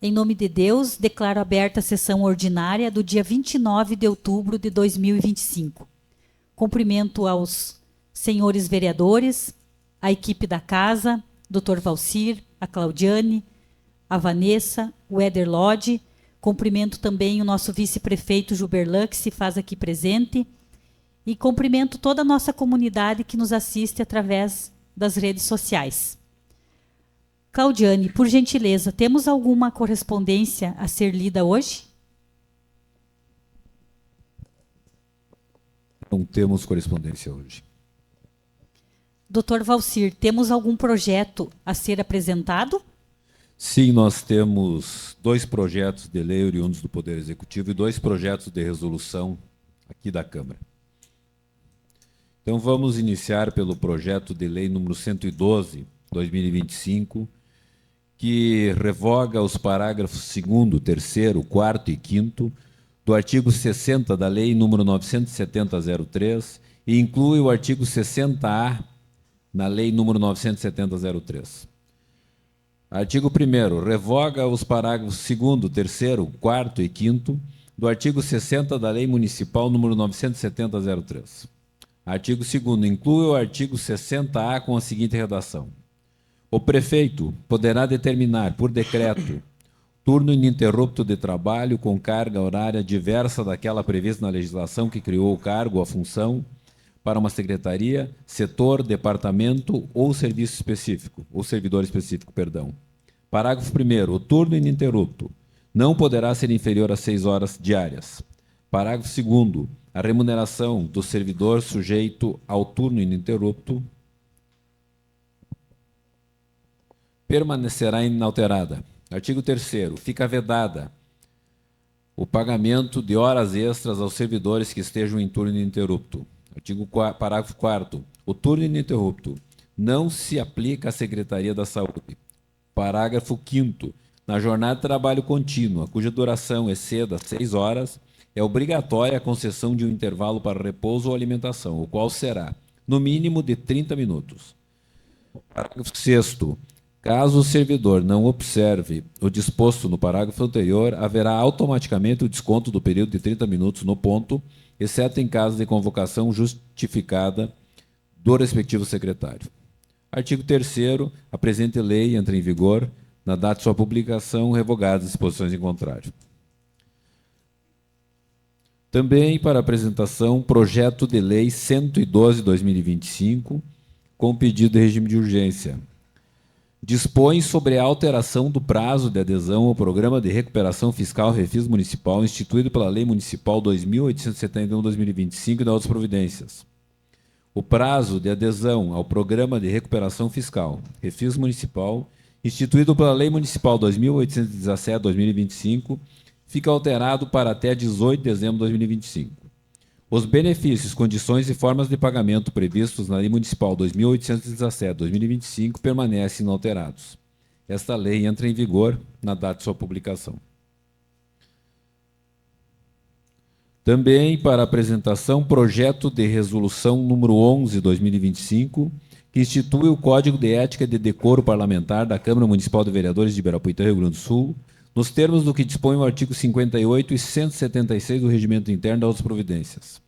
Em nome de Deus, declaro aberta a sessão ordinária do dia 29 de outubro de 2025. Cumprimento aos senhores vereadores, a equipe da casa, Dr. Valcir, a Claudiane, a Vanessa, o Éder Lodge. Cumprimento também o nosso vice-prefeito Juberlan, que se faz aqui presente. E cumprimento toda a nossa comunidade que nos assiste através das redes sociais. Claudiane, por gentileza, temos alguma correspondência a ser lida hoje? Não temos correspondência hoje. Dr. Valcir, temos algum projeto a ser apresentado? Sim, nós temos 2 projetos de lei oriundos do Poder Executivo e 2 projetos de resolução aqui da Câmara. Então, vamos iniciar pelo projeto de lei número 112, 2025, que revoga os parágrafos 2º, 3º, 4º e 5º do artigo 60 da Lei número 970/03 e inclui o artigo 60A na Lei número 970/03. Artigo 1º, revoga os parágrafos 2º, 3º, 4º e 5º do artigo 60 da Lei Municipal número 970/03. Artigo 2º, inclui o artigo 60A com a seguinte redação: o prefeito poderá determinar, por decreto, turno ininterrupto de trabalho com carga horária diversa daquela prevista na legislação que criou o cargo ou a função para uma secretaria, setor, departamento ou serviço específico, ou servidor específico, perdão. Parágrafo 1º, o turno ininterrupto não poderá ser inferior a 6 horas diárias. Parágrafo 2º, a remuneração do servidor sujeito ao turno ininterrupto permanecerá inalterada. Artigo 3º, fica vedada o pagamento de horas extras aos servidores que estejam em turno ininterrupto. Parágrafo 4º, o turno ininterrupto não se aplica à Secretaria da Saúde. Parágrafo 5º, na jornada de trabalho contínua, cuja duração exceda 6 horas, é obrigatória a concessão de um intervalo para repouso ou alimentação, o qual será, no mínimo, de 30 minutos. Parágrafo 6º, caso o servidor não observe o disposto no parágrafo anterior, haverá automaticamente o desconto do período de 30 minutos no ponto, exceto em caso de convocação justificada do respectivo secretário. Artigo 3º, a presente lei entra em vigor na data de sua publicação, revogadas as disposições em contrário. Também para apresentação, projeto de lei 112/2025, com pedido de regime de urgência. Dispõe sobre a alteração do prazo de adesão ao Programa de Recuperação Fiscal Refis Municipal, instituído pela Lei Municipal 2.871/2025 e das outras providências. O prazo de adesão ao Programa de Recuperação Fiscal Refis Municipal, instituído pela Lei Municipal 2.817/2025, fica alterado para até 18 de dezembro de 2025. Os benefícios, condições e formas de pagamento previstos na Lei Municipal 2.817/2025 permanecem inalterados. Esta lei entra em vigor na data de sua publicação. Também para apresentação, projeto de resolução número 11/2025, que institui o Código de Ética e de Decoro Parlamentar da Câmara Municipal de Vereadores de Ibirapuitã, Rio Grande do Sul, nos termos do que dispõe o artigo 58 e 176 do Regimento Interno das outras providências.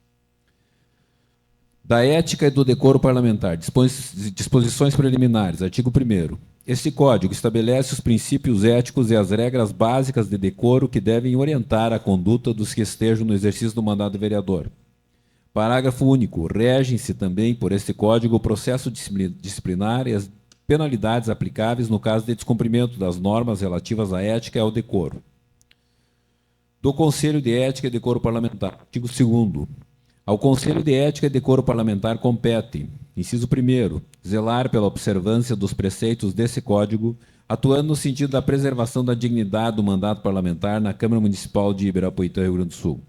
Da ética e do decoro parlamentar, disposições preliminares, artigo 1º. Este Código estabelece os princípios éticos e as regras básicas de decoro que devem orientar a conduta dos que estejam no exercício do mandato de vereador. Parágrafo único. Regem-se também por este Código o processo disciplinar e as penalidades aplicáveis no caso de descumprimento das normas relativas à ética e ao decoro. Do Conselho de Ética e Decoro Parlamentar. Artigo 2º. Ao Conselho de Ética e Decoro Parlamentar compete, inciso 1º, zelar pela observância dos preceitos desse Código, atuando no sentido da preservação da dignidade do mandato parlamentar na Câmara Municipal de Ibirapuitã, Rio Grande do Sul.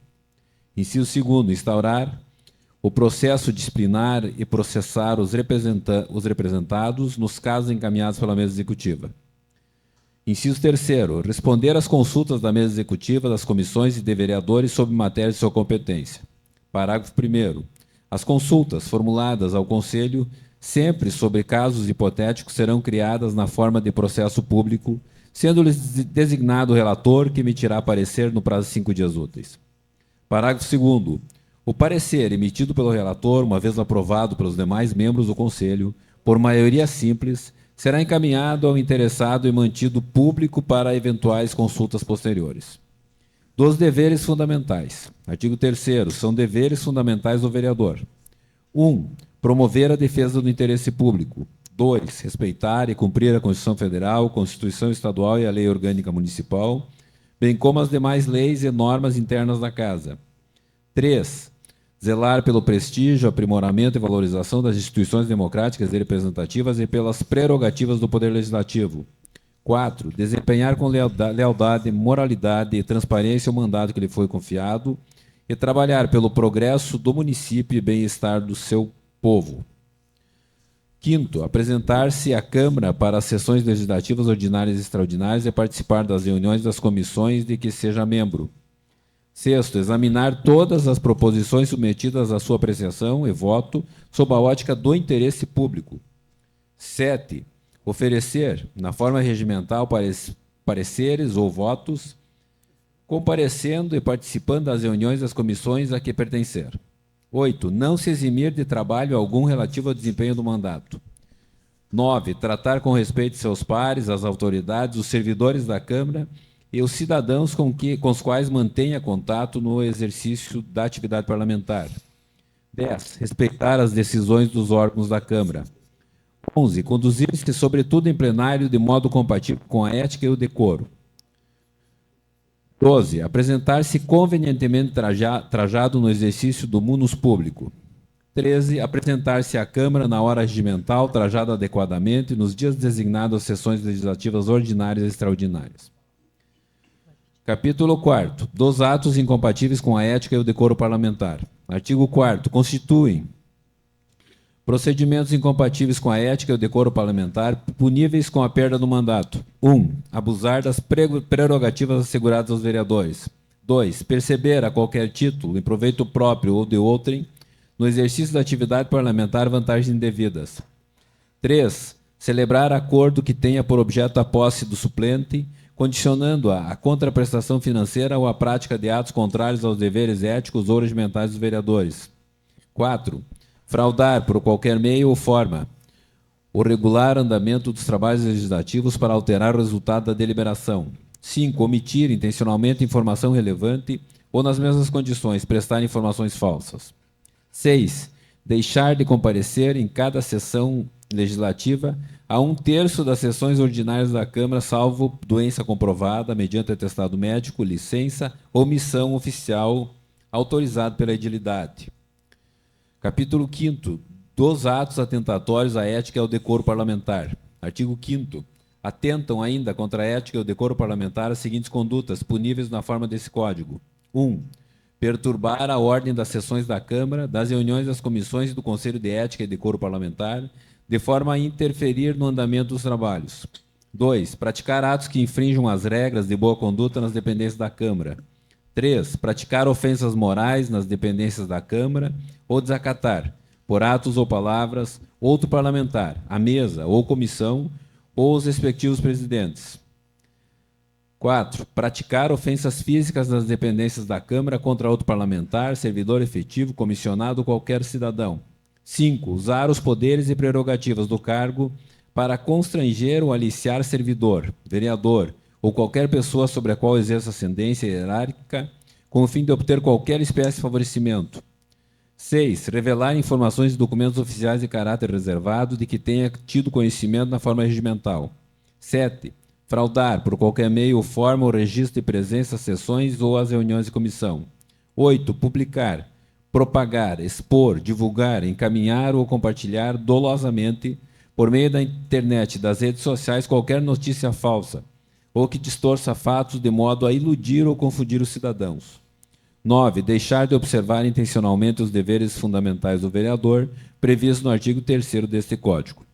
Inciso 2º, instaurar o processo disciplinar e processar os representados nos casos encaminhados pela mesa executiva. Inciso 3º, responder às consultas da mesa executiva das comissões e de vereadores sobre matérias de sua competência. Parágrafo 1º. As consultas formuladas ao Conselho, sempre sobre casos hipotéticos, serão criadas na forma de processo público, sendo-lhes designado o relator, que emitirá parecer no prazo de 5 dias úteis. Parágrafo 2º. O parecer emitido pelo relator, uma vez aprovado pelos demais membros do Conselho, por maioria simples, será encaminhado ao interessado e mantido público para eventuais consultas posteriores. Dos deveres fundamentais. Artigo 3º. São deveres fundamentais do vereador. 1. Promover a defesa do interesse público. 2. Respeitar e cumprir a Constituição Federal, a Constituição Estadual e a Lei Orgânica Municipal, bem como as demais leis e normas internas da Casa. 3. Zelar pelo prestígio, aprimoramento e valorização das instituições democráticas e representativas e pelas prerrogativas do Poder Legislativo. 4. Desempenhar com lealdade, moralidade e transparência o mandato que lhe foi confiado e trabalhar pelo progresso do município e bem-estar do seu povo. 5º, apresentar-se à Câmara para as sessões legislativas ordinárias e extraordinárias e participar das reuniões das comissões de que seja membro. 6º, examinar todas as proposições submetidas à sua apreciação e voto sob a ótica do interesse público. 7º, oferecer, na forma regimental, pareceres ou votos, comparecendo e participando das reuniões das comissões a que pertencer. 8. Não se eximir de trabalho algum relativo ao desempenho do mandato. 9. Tratar com respeito seus pares, as autoridades, os servidores da Câmara e os cidadãos com os quais mantenha contato no exercício da atividade parlamentar. 10. Respeitar as decisões dos órgãos da Câmara. 11. Conduzir-se, sobretudo em plenário, de modo compatível com a ética e o decoro. 12. Apresentar-se convenientemente trajado no exercício do munus público. 13. Apresentar-se à Câmara na hora regimental, trajado adequadamente, nos dias designados às sessões legislativas ordinárias e extraordinárias. Capítulo 4º. Dos atos incompatíveis com a ética e o decoro parlamentar. Artigo 4º. Constituem procedimentos incompatíveis com a ética e o decoro parlamentar, puníveis com a perda do mandato. 1. Abusar das prerrogativas asseguradas aos vereadores. 2. Perceber a qualquer título, em proveito próprio ou de outrem, no exercício da atividade parlamentar, vantagens indevidas. 3. Celebrar acordo que tenha por objeto a posse do suplente, condicionando-a à contraprestação financeira ou à prática de atos contrários aos deveres éticos ou regimentais dos vereadores. 4. Fraudar, por qualquer meio ou forma, o regular andamento dos trabalhos legislativos para alterar o resultado da deliberação. 5. Omitir intencionalmente informação relevante ou, nas mesmas condições, prestar informações falsas. 6. Deixar de comparecer em cada sessão legislativa a 1/3 das sessões ordinárias da Câmara, salvo doença comprovada, mediante atestado médico, licença ou missão oficial autorizado pela edilidade. Capítulo 5º. Dos atos atentatórios à ética e ao decoro parlamentar. Artigo 5º. Atentam ainda contra a ética e o decoro parlamentar as seguintes condutas, puníveis na forma desse Código. 1. Perturbar a ordem das sessões da Câmara, das reuniões das comissões e do Conselho de Ética e Decoro Parlamentar, de forma a interferir no andamento dos trabalhos. 2. Praticar atos que infringam as regras de boa conduta nas dependências da Câmara. 3. Praticar ofensas morais nas dependências da Câmara ou desacatar, por atos ou palavras, outro parlamentar, a mesa ou comissão, ou os respectivos presidentes. 4. Praticar ofensas físicas nas dependências da Câmara contra outro parlamentar, servidor efetivo, comissionado ou qualquer cidadão. 5. Usar os poderes e prerrogativas do cargo para constranger ou aliciar servidor, vereador, ou qualquer pessoa sobre a qual exerça ascendência hierárquica, com o fim de obter qualquer espécie de favorecimento. 6. Revelar informações e documentos oficiais de caráter reservado de que tenha tido conhecimento na forma regimental. 7. Fraudar, por qualquer meio ou forma, o registro de presença às sessões ou às reuniões de comissão. 8. Publicar, propagar, expor, divulgar, encaminhar ou compartilhar dolosamente, por meio da internet e das redes sociais, qualquer notícia falsa, ou que distorça fatos de modo a iludir ou confundir os cidadãos. 9. Deixar de observar intencionalmente os deveres fundamentais do vereador, previstos no artigo 3º deste Código.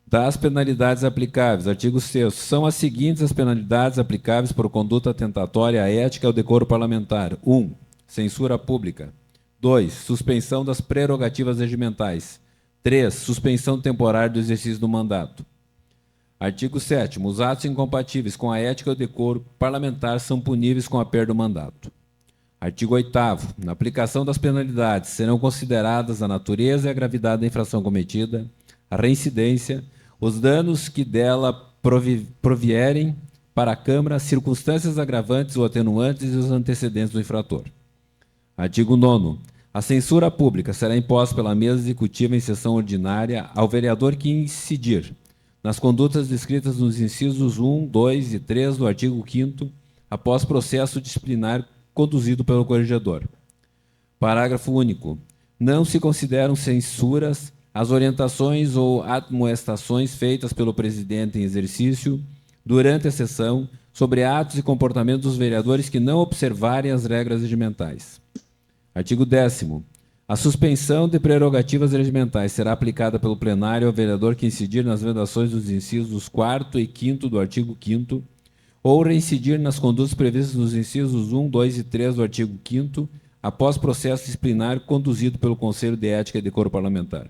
Das penalidades aplicáveis, artigo 6º. São as seguintes as penalidades aplicáveis por conduta atentatória à ética e ao decoro parlamentar. 1. Censura pública. 2. Suspensão das prerrogativas regimentais. 3. Suspensão temporária do exercício do mandato. Artigo 7º. Os atos incompatíveis com a ética e o decoro parlamentar são puníveis com a perda do mandato. Artigo 8º. Na aplicação das penalidades serão consideradas a natureza e a gravidade da infração cometida, a reincidência, os danos que dela provierem para a Câmara, circunstâncias agravantes ou atenuantes e os antecedentes do infrator. Artigo 9º. A censura pública será imposta pela mesa executiva em sessão ordinária ao vereador que incidir nas condutas descritas nos incisos 1, 2 e 3 do artigo 5º, após processo disciplinar conduzido pelo corregedor. Parágrafo único. Não se consideram censuras as orientações ou admoestações feitas pelo presidente em exercício durante a sessão sobre atos e comportamentos dos vereadores que não observarem as regras regimentais. Artigo 10º. A suspensão de prerrogativas regimentais será aplicada pelo plenário ao vereador que incidir nas vedações dos incisos 4º e 5º do artigo 5º ou reincidir nas condutas previstas nos incisos 1, 2 e 3 do artigo 5º após processo disciplinar conduzido pelo Conselho de Ética e Decoro Parlamentar.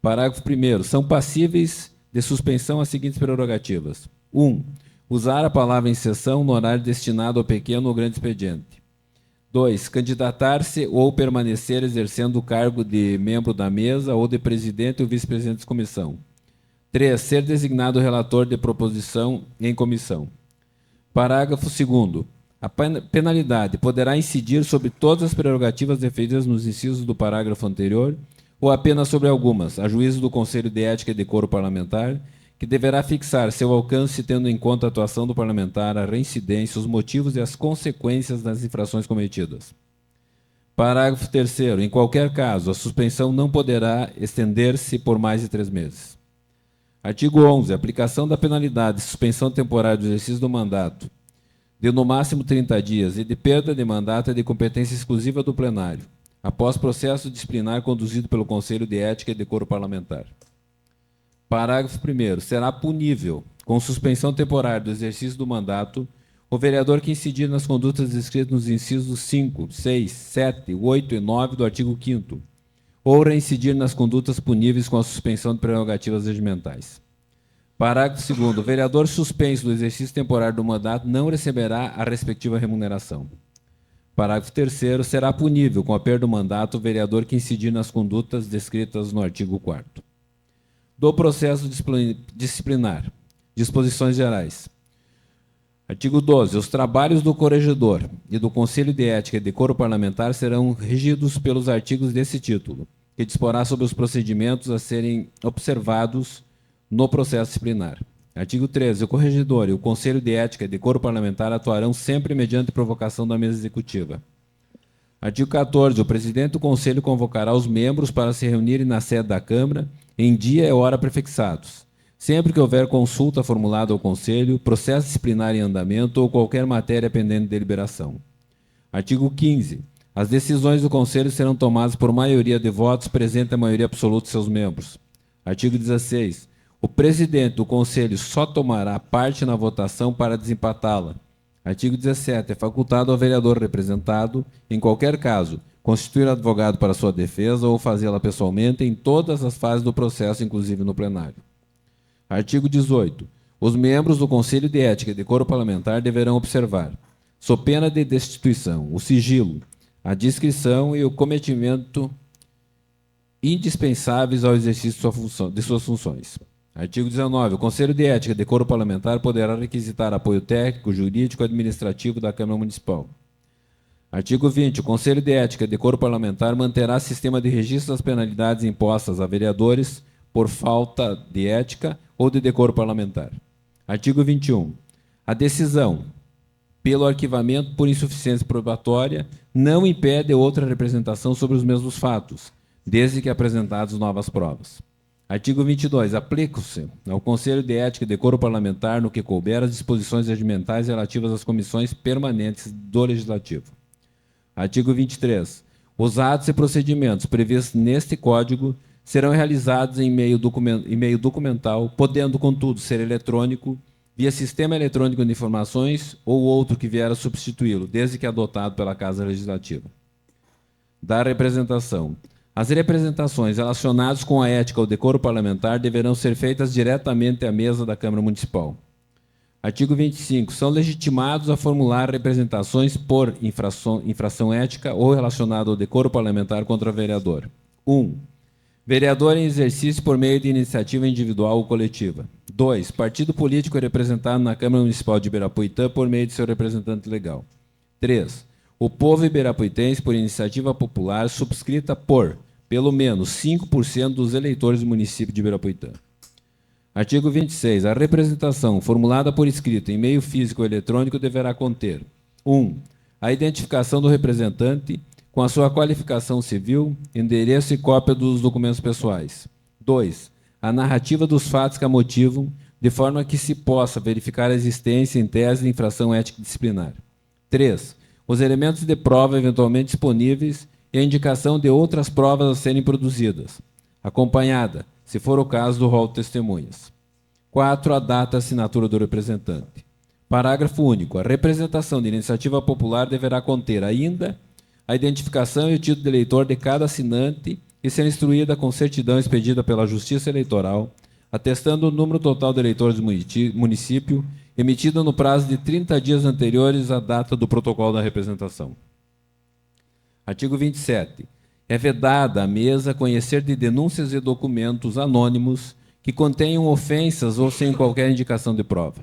Parágrafo 1º. São passíveis de suspensão as seguintes prerrogativas. 1. Usar a palavra em sessão no horário destinado ao pequeno ou grande expediente. 2. Candidatar-se ou permanecer exercendo o cargo de membro da mesa ou de presidente ou vice-presidente de comissão. 3. Ser designado relator de proposição em comissão. Parágrafo 2º. A penalidade poderá incidir sobre todas as prerrogativas definidas nos incisos do parágrafo anterior ou apenas sobre algumas, a juízo do Conselho de Ética e Decoro Parlamentar, que deverá fixar seu alcance tendo em conta a atuação do parlamentar, a reincidência, os motivos e as consequências das infrações cometidas. Parágrafo 3º. Em qualquer caso, a suspensão não poderá estender-se por mais de 3 meses. Artigo 11. Aplicação da penalidade de suspensão temporária do exercício do mandato de no máximo 30 dias e de perda de mandato é de competência exclusiva do plenário, após processo disciplinar conduzido pelo Conselho de Ética e Decoro Parlamentar. Parágrafo 1º. Será punível, com suspensão temporária do exercício do mandato, o vereador que incidir nas condutas descritas nos incisos 5, 6, 7, 8 e 9 do artigo 5º, ou reincidir nas condutas puníveis com a suspensão de prerrogativas regimentais. Parágrafo 2º. O vereador suspenso do exercício temporário do mandato não receberá a respectiva remuneração. Parágrafo 3º. Será punível, com a perda do mandato, o vereador que incidir nas condutas descritas no artigo 4º. Do processo disciplinar. Disposições gerais. Artigo 12. Os trabalhos do corregedor e do Conselho de Ética e Decoro Parlamentar serão regidos pelos artigos desse título, que disporá sobre os procedimentos a serem observados no processo disciplinar. Artigo 13. O corregedor e o Conselho de Ética e Decoro Parlamentar atuarão sempre mediante provocação da mesa executiva. Artigo 14. O presidente do Conselho convocará os membros para se reunirem na sede da Câmara em dia e hora prefixados, sempre que houver consulta formulada ao Conselho, processo disciplinar em andamento ou qualquer matéria pendente de deliberação. Artigo 15. As decisões do Conselho serão tomadas por maioria de votos presente a maioria absoluta de seus membros. Artigo 16. O presidente do Conselho só tomará parte na votação para desempatá-la. Artigo 17. É facultado ao vereador representado, em qualquer caso, constituir advogado para sua defesa ou fazê-la pessoalmente em todas as fases do processo, inclusive no plenário. Artigo 18. Os membros do Conselho de Ética e Decoro Parlamentar deverão observar, sob pena de destituição, o sigilo, a discrição e o cometimento indispensáveis ao exercício de suas funções. Artigo 19. O Conselho de Ética e Decoro Parlamentar poderá requisitar apoio técnico, jurídico e administrativo da Câmara Municipal. Artigo 20. O Conselho de Ética e Decoro Parlamentar manterá sistema de registro das penalidades impostas a vereadores por falta de ética ou de decoro parlamentar. Artigo 21. A decisão pelo arquivamento por insuficiência probatória não impede outra representação sobre os mesmos fatos, desde que apresentadas novas provas. Artigo 22. Aplicam-se ao Conselho de Ética e Decoro Parlamentar, no que couber, as disposições regimentais relativas às comissões permanentes do Legislativo. Artigo 23. Os atos e procedimentos previstos neste Código serão realizados em meio documental, podendo, contudo, ser eletrônico, via Sistema Eletrônico de Informações ou outro que vier a substituí-lo, desde que adotado pela Casa Legislativa. Da representação. As representações relacionadas com a ética ou decoro parlamentar deverão ser feitas diretamente à mesa da Câmara Municipal. Artigo 25. São legitimados a formular representações por infração ética ou relacionada ao decoro parlamentar contra vereador. 1. Vereador em exercício por meio de iniciativa individual ou coletiva. 2. Partido político representado na Câmara Municipal de Ibirapuitã por meio de seu representante legal. 3. O povo ibirapuitense por iniciativa popular subscrita por, pelo menos, 5% dos eleitores do município de Ibirapuitã. Artigo 26. A representação formulada por escrito em meio físico ou eletrônico deverá conter: 1. A identificação do representante com a sua qualificação civil, endereço e cópia dos documentos pessoais. 2. A narrativa dos fatos que a motivam, de forma que se possa verificar a existência em tese de infração ética disciplinar. 3. Os elementos de prova eventualmente disponíveis e a indicação de outras provas a serem produzidas, acompanhada, se for o caso, do rol de testemunhas. 4. A data e assinatura do representante. Parágrafo único. A representação de iniciativa popular deverá conter ainda a identificação e o título de eleitor de cada assinante e ser instruída com certidão expedida pela Justiça Eleitoral, atestando o número total de eleitores do município, emitida no prazo de 30 dias anteriores à data do protocolo da representação. Artigo 27. É vedada à mesa conhecer de denúncias e documentos anônimos que contenham ofensas ou sem qualquer indicação de prova.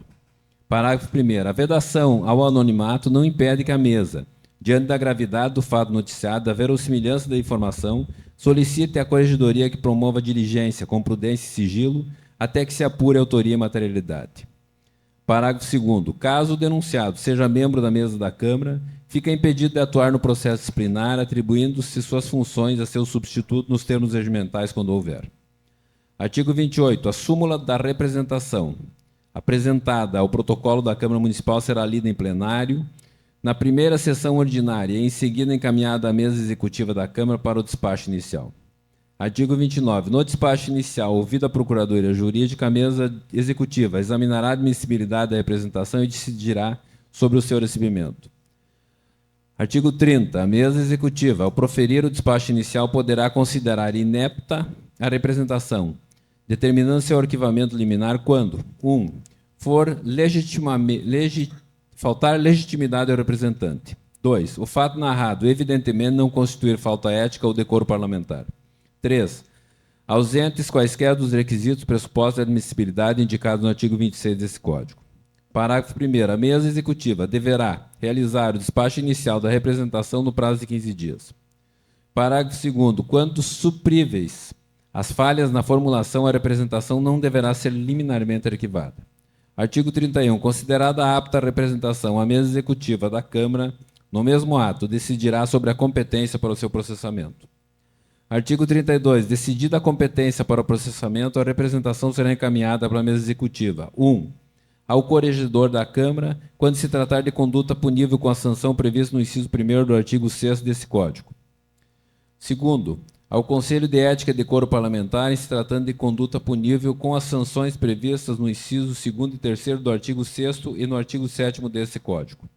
Parágrafo 1º. A vedação ao anonimato não impede que a mesa, diante da gravidade do fato noticiado, da verossimilhança da informação, solicite à Corregedoria que promova a diligência com prudência e sigilo até que se apure a autoria e materialidade. Parágrafo 2º. Caso o denunciado seja membro da mesa da Câmara, fica impedido de atuar no processo disciplinar, atribuindo-se suas funções a seu substituto nos termos regimentais, quando houver. Artigo 28. A súmula da representação apresentada ao protocolo da Câmara Municipal será lida em plenário, na primeira sessão ordinária e em seguida encaminhada à mesa executiva da Câmara para o despacho inicial. Artigo 29. No despacho inicial, ouvida a Procuradoria Jurídica, a mesa executiva examinará a admissibilidade da representação e decidirá sobre o seu recebimento. Artigo 30. A mesa executiva, ao proferir o despacho inicial, poderá considerar inepta a representação, determinando seu arquivamento liminar quando: 1. For faltar legitimidade ao representante. 2. O fato narrado evidentemente não constituir falta ética ou decoro parlamentar. 3. Ausentes quaisquer dos requisitos pressupostos de admissibilidade indicados no artigo 26 desse Código. Parágrafo 1º. A mesa executiva deverá realizar o despacho inicial da representação no prazo de 15 dias. Parágrafo 2º. Quanto supríveis as falhas na formulação, a representação não deverá ser liminarmente arquivada. Artigo 31. Considerada apta a representação, a mesa executiva da Câmara, no mesmo ato, decidirá sobre a competência para o seu processamento. Artigo 32. Decidida a competência para o processamento, a representação será encaminhada para a mesa executiva. 1. Ao corregedor da Câmara, quando se tratar de conduta punível com a sanção prevista no inciso 1º do artigo 6º desse Código. 2. Ao Conselho de Ética e Decoro Parlamentar, em se tratando de conduta punível com as sanções previstas no inciso 2º e 3º do artigo 6º e no artigo 7º desse Código.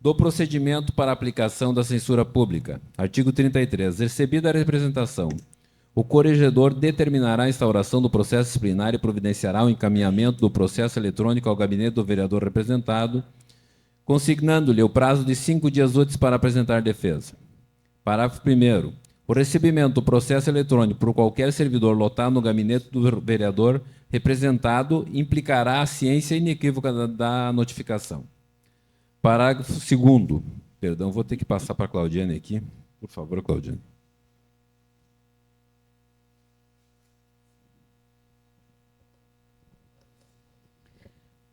Do procedimento para aplicação da censura pública. Artigo 33. Recebida a representação, o corregedor determinará a instauração do processo disciplinar e providenciará o encaminhamento do processo eletrônico ao gabinete do vereador representado, consignando-lhe o prazo de 5 dias úteis para apresentar defesa. Parágrafo 1º. O recebimento do processo eletrônico por qualquer servidor lotado no gabinete do vereador representado implicará a ciência inequívoca da notificação. Parágrafo 2º. Perdão, vou ter que passar para a Claudiane aqui. Por favor, Claudiane.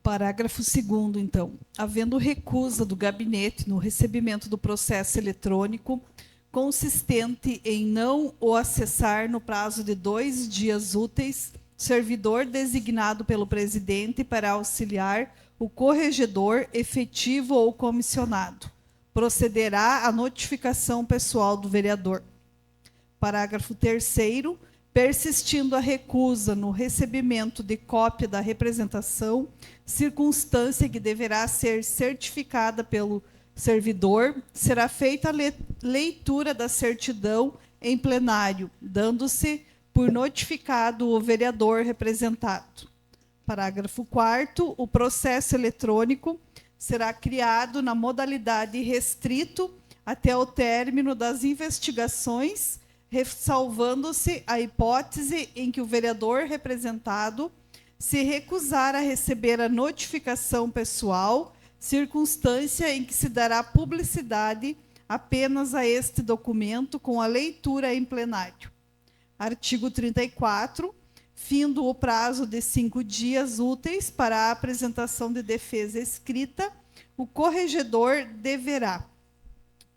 Parágrafo 2º, então. Havendo recusa do gabinete no recebimento do processo eletrônico, consistente em não o acessar no prazo de 2 dias úteis, servidor designado pelo presidente para auxiliar o corregedor efetivo ou comissionado, procederá à notificação pessoal do vereador. Parágrafo 3º. Persistindo a recusa no recebimento de cópia da representação, circunstância que deverá ser certificada pelo servidor, será feita a leitura da certidão em plenário, dando-se por notificado o vereador representado. Parágrafo 4º. O processo eletrônico será criado na modalidade restrito até o término das investigações, ressalvando-se a hipótese em que o vereador representado se recusar a receber a notificação pessoal, circunstância em que se dará publicidade apenas a este documento com a leitura em plenário. Artigo 34. Findo o prazo de 5 dias úteis para a apresentação de defesa escrita, o corregedor deverá: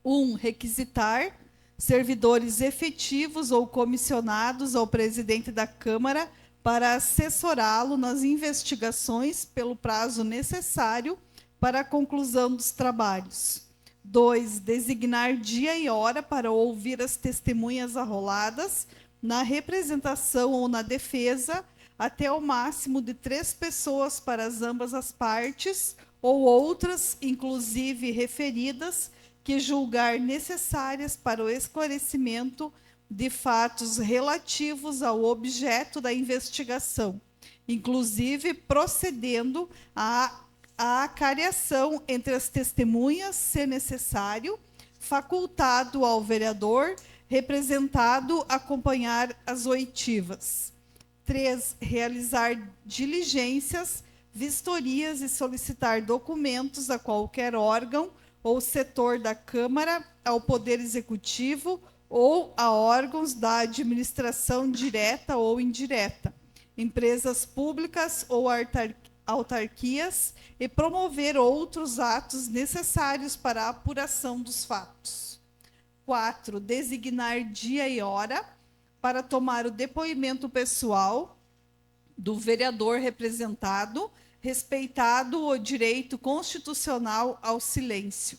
1. Requisitar servidores efetivos ou comissionados ao presidente da Câmara para assessorá-lo nas investigações pelo prazo necessário para a conclusão dos trabalhos. 2. Designar dia e hora para ouvir as testemunhas arroladas na representação ou na defesa, até o máximo de 3 pessoas para ambas as partes, ou outras, inclusive referidas, que julgar necessárias para o esclarecimento de fatos relativos ao objeto da investigação, inclusive procedendo à acariação entre as testemunhas, se necessário, facultado ao vereador representado acompanhar as oitivas. 3. Realizar diligências, vistorias e solicitar documentos a qualquer órgão ou setor da Câmara, ao Poder Executivo ou a órgãos da administração direta ou indireta, empresas públicas ou autarquias, e promover outros atos necessários para a apuração dos fatos. 4. Designar dia e hora para tomar o depoimento pessoal do vereador representado, respeitado o direito constitucional ao silêncio.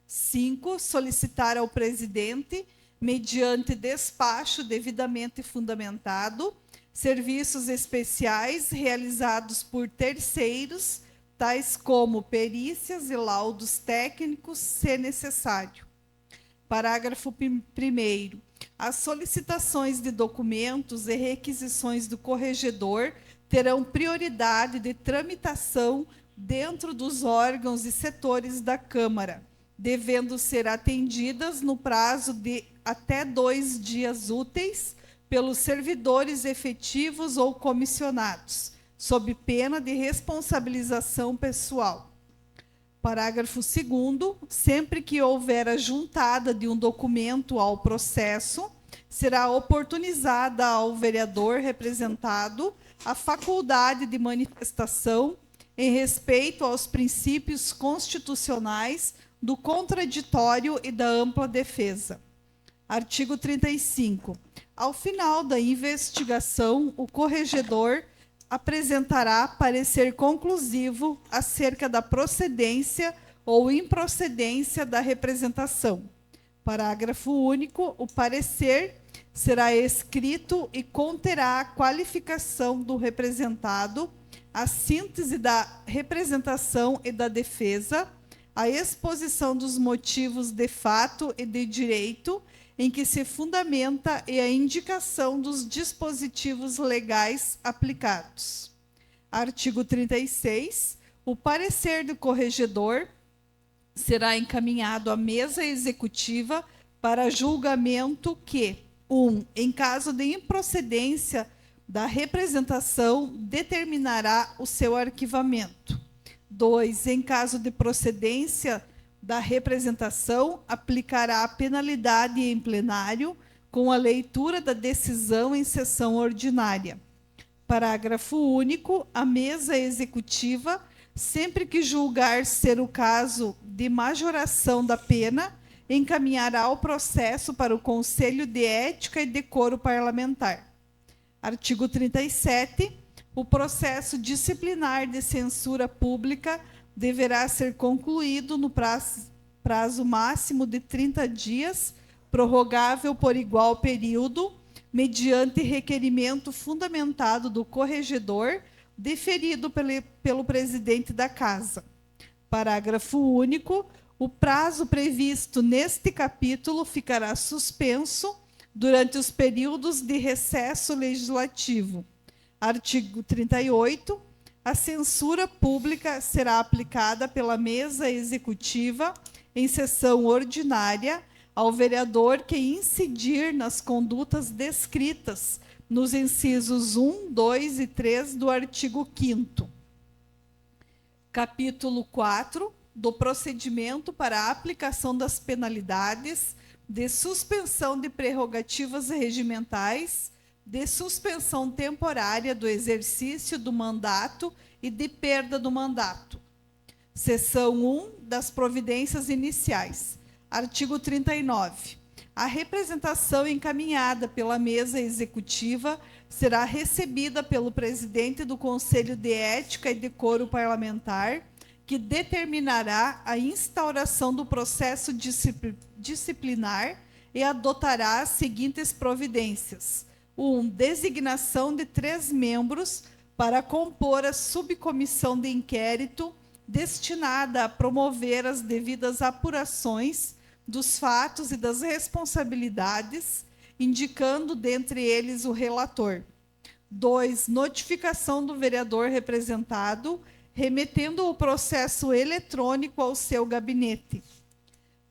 5. Solicitar ao presidente, mediante despacho devidamente fundamentado, serviços especiais realizados por terceiros, tais como perícias e laudos técnicos, se necessário. Parágrafo 1º. As solicitações de documentos e requisições do corregedor terão prioridade de tramitação dentro dos órgãos e setores da Câmara, devendo ser atendidas no prazo de até 2 dias úteis pelos servidores efetivos ou comissionados, sob pena de responsabilização pessoal. Parágrafo 2º. Sempre que houver a juntada de um documento ao processo, será oportunizada ao vereador representado a faculdade de manifestação em respeito aos princípios constitucionais do contraditório e da ampla defesa. Artigo 35. Ao final da investigação, o corregedor apresentará parecer conclusivo acerca da procedência ou improcedência da representação. Parágrafo único. O parecer será escrito e conterá a qualificação do representado, a síntese da representação e da defesa, a exposição dos motivos de fato e de direito em que se fundamenta e a indicação dos dispositivos legais aplicados. Artigo 36. O parecer do corregedor será encaminhado à mesa executiva para julgamento que, 1. Em caso de improcedência da representação, determinará o seu arquivamento. 2. Em caso de procedência da representação, aplicará a penalidade em plenário com a leitura da decisão em sessão ordinária. Parágrafo único. A mesa executiva, sempre que julgar ser o caso de majoração da pena, encaminhará o processo para o Conselho de Ética e Decoro Parlamentar. Artigo 37. O processo disciplinar de censura pública deverá ser concluído no prazo máximo de 30 dias, prorrogável por igual período, mediante requerimento fundamentado do corregedor, deferido pelo presidente da Casa. Parágrafo único. O prazo previsto neste capítulo ficará suspenso durante os períodos de recesso legislativo. Artigo 38. A censura pública será aplicada pela mesa executiva em sessão ordinária ao vereador que incidir nas condutas descritas nos incisos 1, 2 e 3 do artigo 5º. Capítulo 4 do procedimento para a aplicação das penalidades de suspensão de prerrogativas regimentais, de suspensão temporária do exercício do mandato e de perda do mandato. Seção 1 das providências iniciais. Artigo 39. A representação encaminhada pela mesa executiva será recebida pelo presidente do Conselho de Ética e Decoro Parlamentar, que determinará a instauração do processo disciplinar e adotará as seguintes providências. 1. Designação de 3 membros para compor a subcomissão de inquérito destinada a promover as devidas apurações dos fatos e das responsabilidades, indicando dentre eles o relator. 2. Notificação do vereador representado, remetendo o processo eletrônico ao seu gabinete.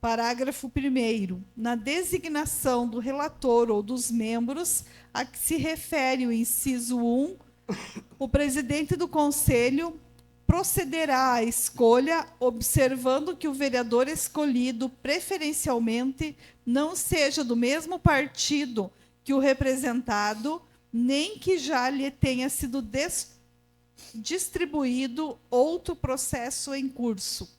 Parágrafo 1º. Na designação do relator ou dos membros a que se refere o inciso 1, o presidente do Conselho procederá à escolha, observando que o vereador escolhido, preferencialmente, não seja do mesmo partido que o representado, nem que já lhe tenha sido distribuído outro processo em curso.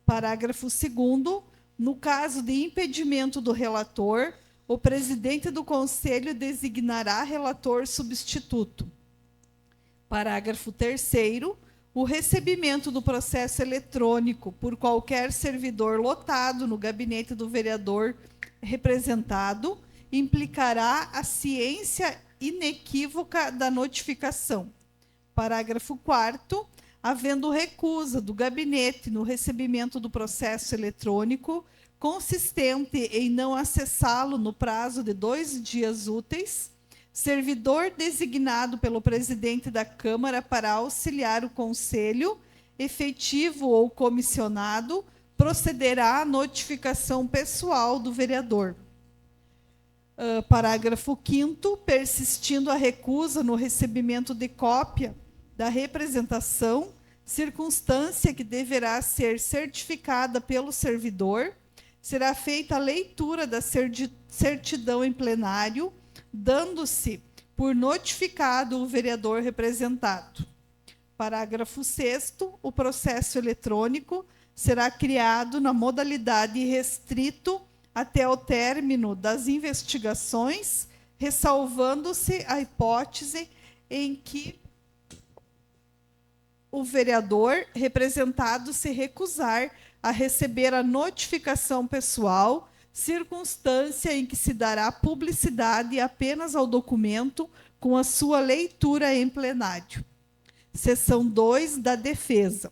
Parágrafo 2º. No caso de impedimento do relator, o presidente do Conselho designará relator substituto. Parágrafo 3º. O recebimento do processo eletrônico por qualquer servidor lotado no gabinete do vereador representado implicará a ciência inequívoca da notificação. Parágrafo 4º. Havendo recusa do gabinete no recebimento do processo eletrônico, consistente em não acessá-lo no prazo de 2 dias úteis, servidor designado pelo presidente da Câmara para auxiliar o Conselho, efetivo ou comissionado, procederá à notificação pessoal do vereador. Parágrafo 5º. Persistindo a recusa no recebimento de cópia da representação, circunstância que deverá ser certificada pelo servidor, será feita a leitura da certidão em plenário, dando-se por notificado o vereador representado. Parágrafo 6º. O processo eletrônico será criado na modalidade restrito até o término das investigações, ressalvando-se a hipótese em que o vereador representado se recusar a receber a notificação pessoal, circunstância em que se dará publicidade apenas ao documento com a sua leitura em plenário. Seção 2 da defesa.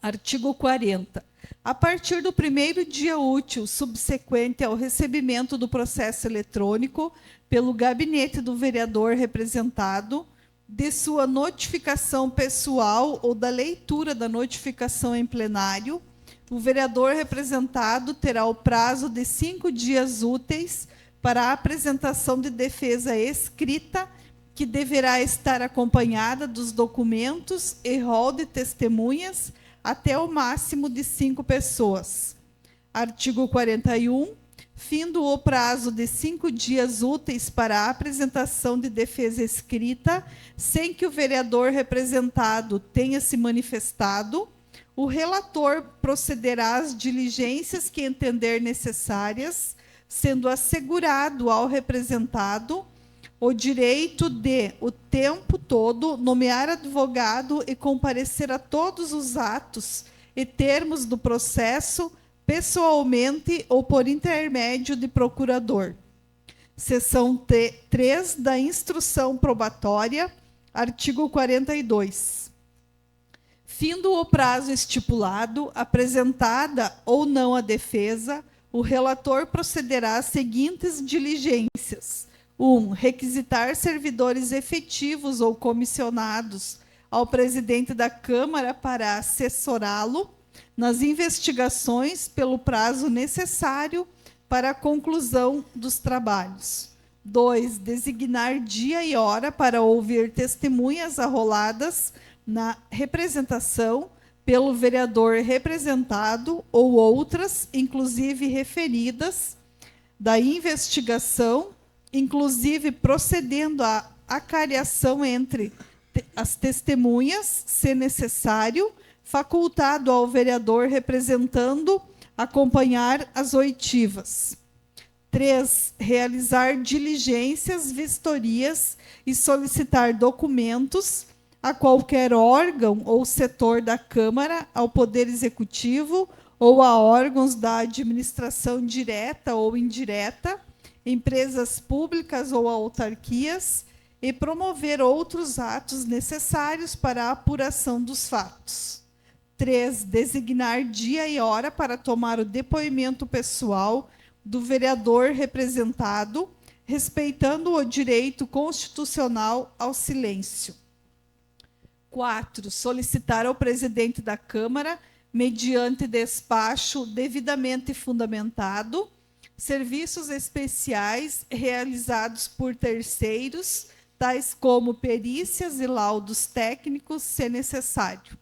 Artigo 40. A partir do 1º dia útil subsequente ao recebimento do processo eletrônico pelo gabinete do vereador representado, de sua notificação pessoal ou da leitura da notificação em plenário, o vereador representado terá o prazo de 5 dias úteis para a apresentação de defesa escrita, que deverá estar acompanhada dos documentos e rol de testemunhas até o máximo de 5 pessoas. Artigo 41. Findo o prazo de 5 dias úteis para a apresentação de defesa escrita, sem que o vereador representado tenha se manifestado, o relator procederá às diligências que entender necessárias, sendo assegurado ao representado o direito de, o tempo todo, nomear advogado e comparecer a todos os atos e termos do processo, pessoalmente ou por intermédio de procurador. Seção 3 da Instrução Probatória, artigo 42. Findo o prazo estipulado, apresentada ou não a defesa, o relator procederá às seguintes diligências: 1. Requisitar servidores efetivos ou comissionados ao presidente da Câmara para assessorá-lo nas investigações pelo prazo necessário para a conclusão dos trabalhos. 2. Designar dia e hora para ouvir testemunhas arroladas na representação pelo vereador representado ou outras, inclusive referidas, da investigação, inclusive procedendo à acariação entre as testemunhas, se necessário, facultado ao vereador representando acompanhar as oitivas. 3. Realizar diligências, vistorias e solicitar documentos a qualquer órgão ou setor da Câmara, ao Poder Executivo ou a órgãos da administração direta ou indireta, empresas públicas ou autarquias, e promover outros atos necessários para a apuração dos fatos. 3. Designar dia e hora para tomar o depoimento pessoal do vereador representado, respeitando o direito constitucional ao silêncio. 4. Solicitar ao presidente da Câmara, mediante despacho devidamente fundamentado, serviços especiais realizados por terceiros, tais como perícias e laudos técnicos, se necessário.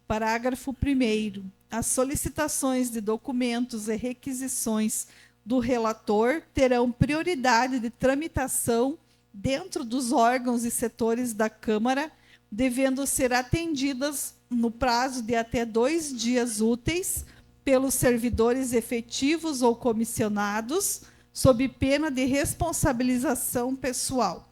Parágrafo 1º. As solicitações de documentos e requisições do relator terão prioridade de tramitação dentro dos órgãos e setores da Câmara, devendo ser atendidas no prazo de até 2 dias úteis pelos servidores efetivos ou comissionados, sob pena de responsabilização pessoal.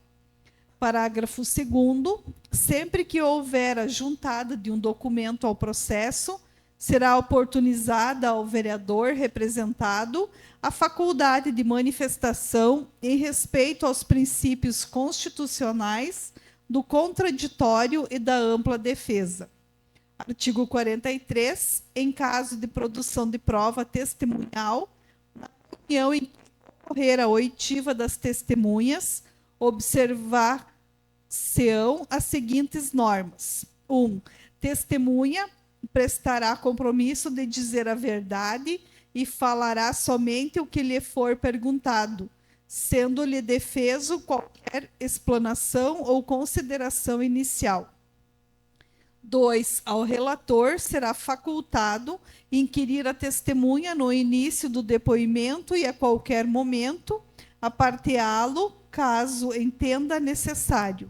Parágrafo 2º. Sempre que houver a juntada de um documento ao processo, será oportunizada ao vereador representado a faculdade de manifestação em respeito aos princípios constitucionais do contraditório e da ampla defesa. Artigo 43. Em caso de produção de prova testemunhal, na reunião em que ocorrer a oitiva das testemunhas, observar-se-ão as seguintes normas. 1. Testemunha prestará compromisso de dizer a verdade e falará somente o que lhe for perguntado, sendo-lhe defeso qualquer explanação ou consideração inicial. 2. Ao relator será facultado inquirir a testemunha no início do depoimento e a qualquer momento, aparteá-lo, caso entenda necessário.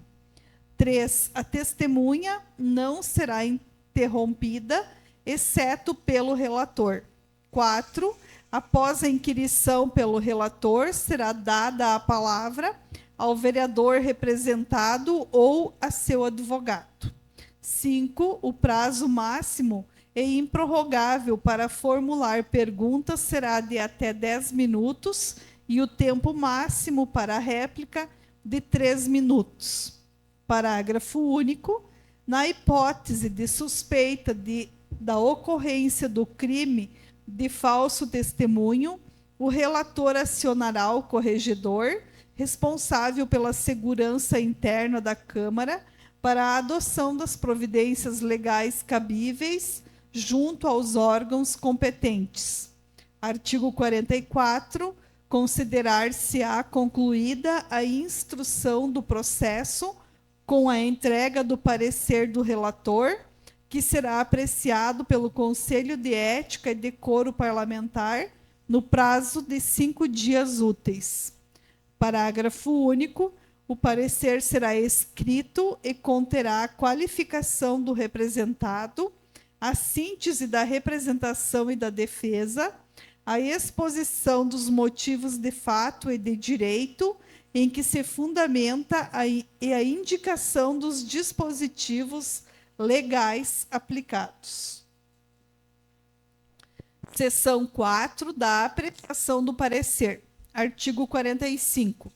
3. A testemunha não será interrompida, exceto pelo relator. 4. Após a inquirição pelo relator, será dada a palavra ao vereador representado ou a seu advogado. 5. O prazo máximo e improrrogável para formular perguntas será de até 10 minutos e o tempo máximo para a réplica de 3 minutos. Parágrafo único. Na hipótese de suspeita da ocorrência do crime de falso testemunho, o relator acionará o corregedor, responsável pela segurança interna da Câmara, para a adoção das providências legais cabíveis junto aos órgãos competentes. Artigo 44. Considerar-se-á concluída a instrução do processo com a entrega do parecer do relator, que será apreciado pelo Conselho de Ética e Decoro Parlamentar no prazo de 5 dias úteis. Parágrafo único. O parecer será escrito e conterá a qualificação do representado, a síntese da representação e da defesa, a exposição dos motivos de fato e de direito em que se fundamenta e a indicação dos dispositivos legais aplicados. Seção 4 da apreciação do parecer. Artigo 45.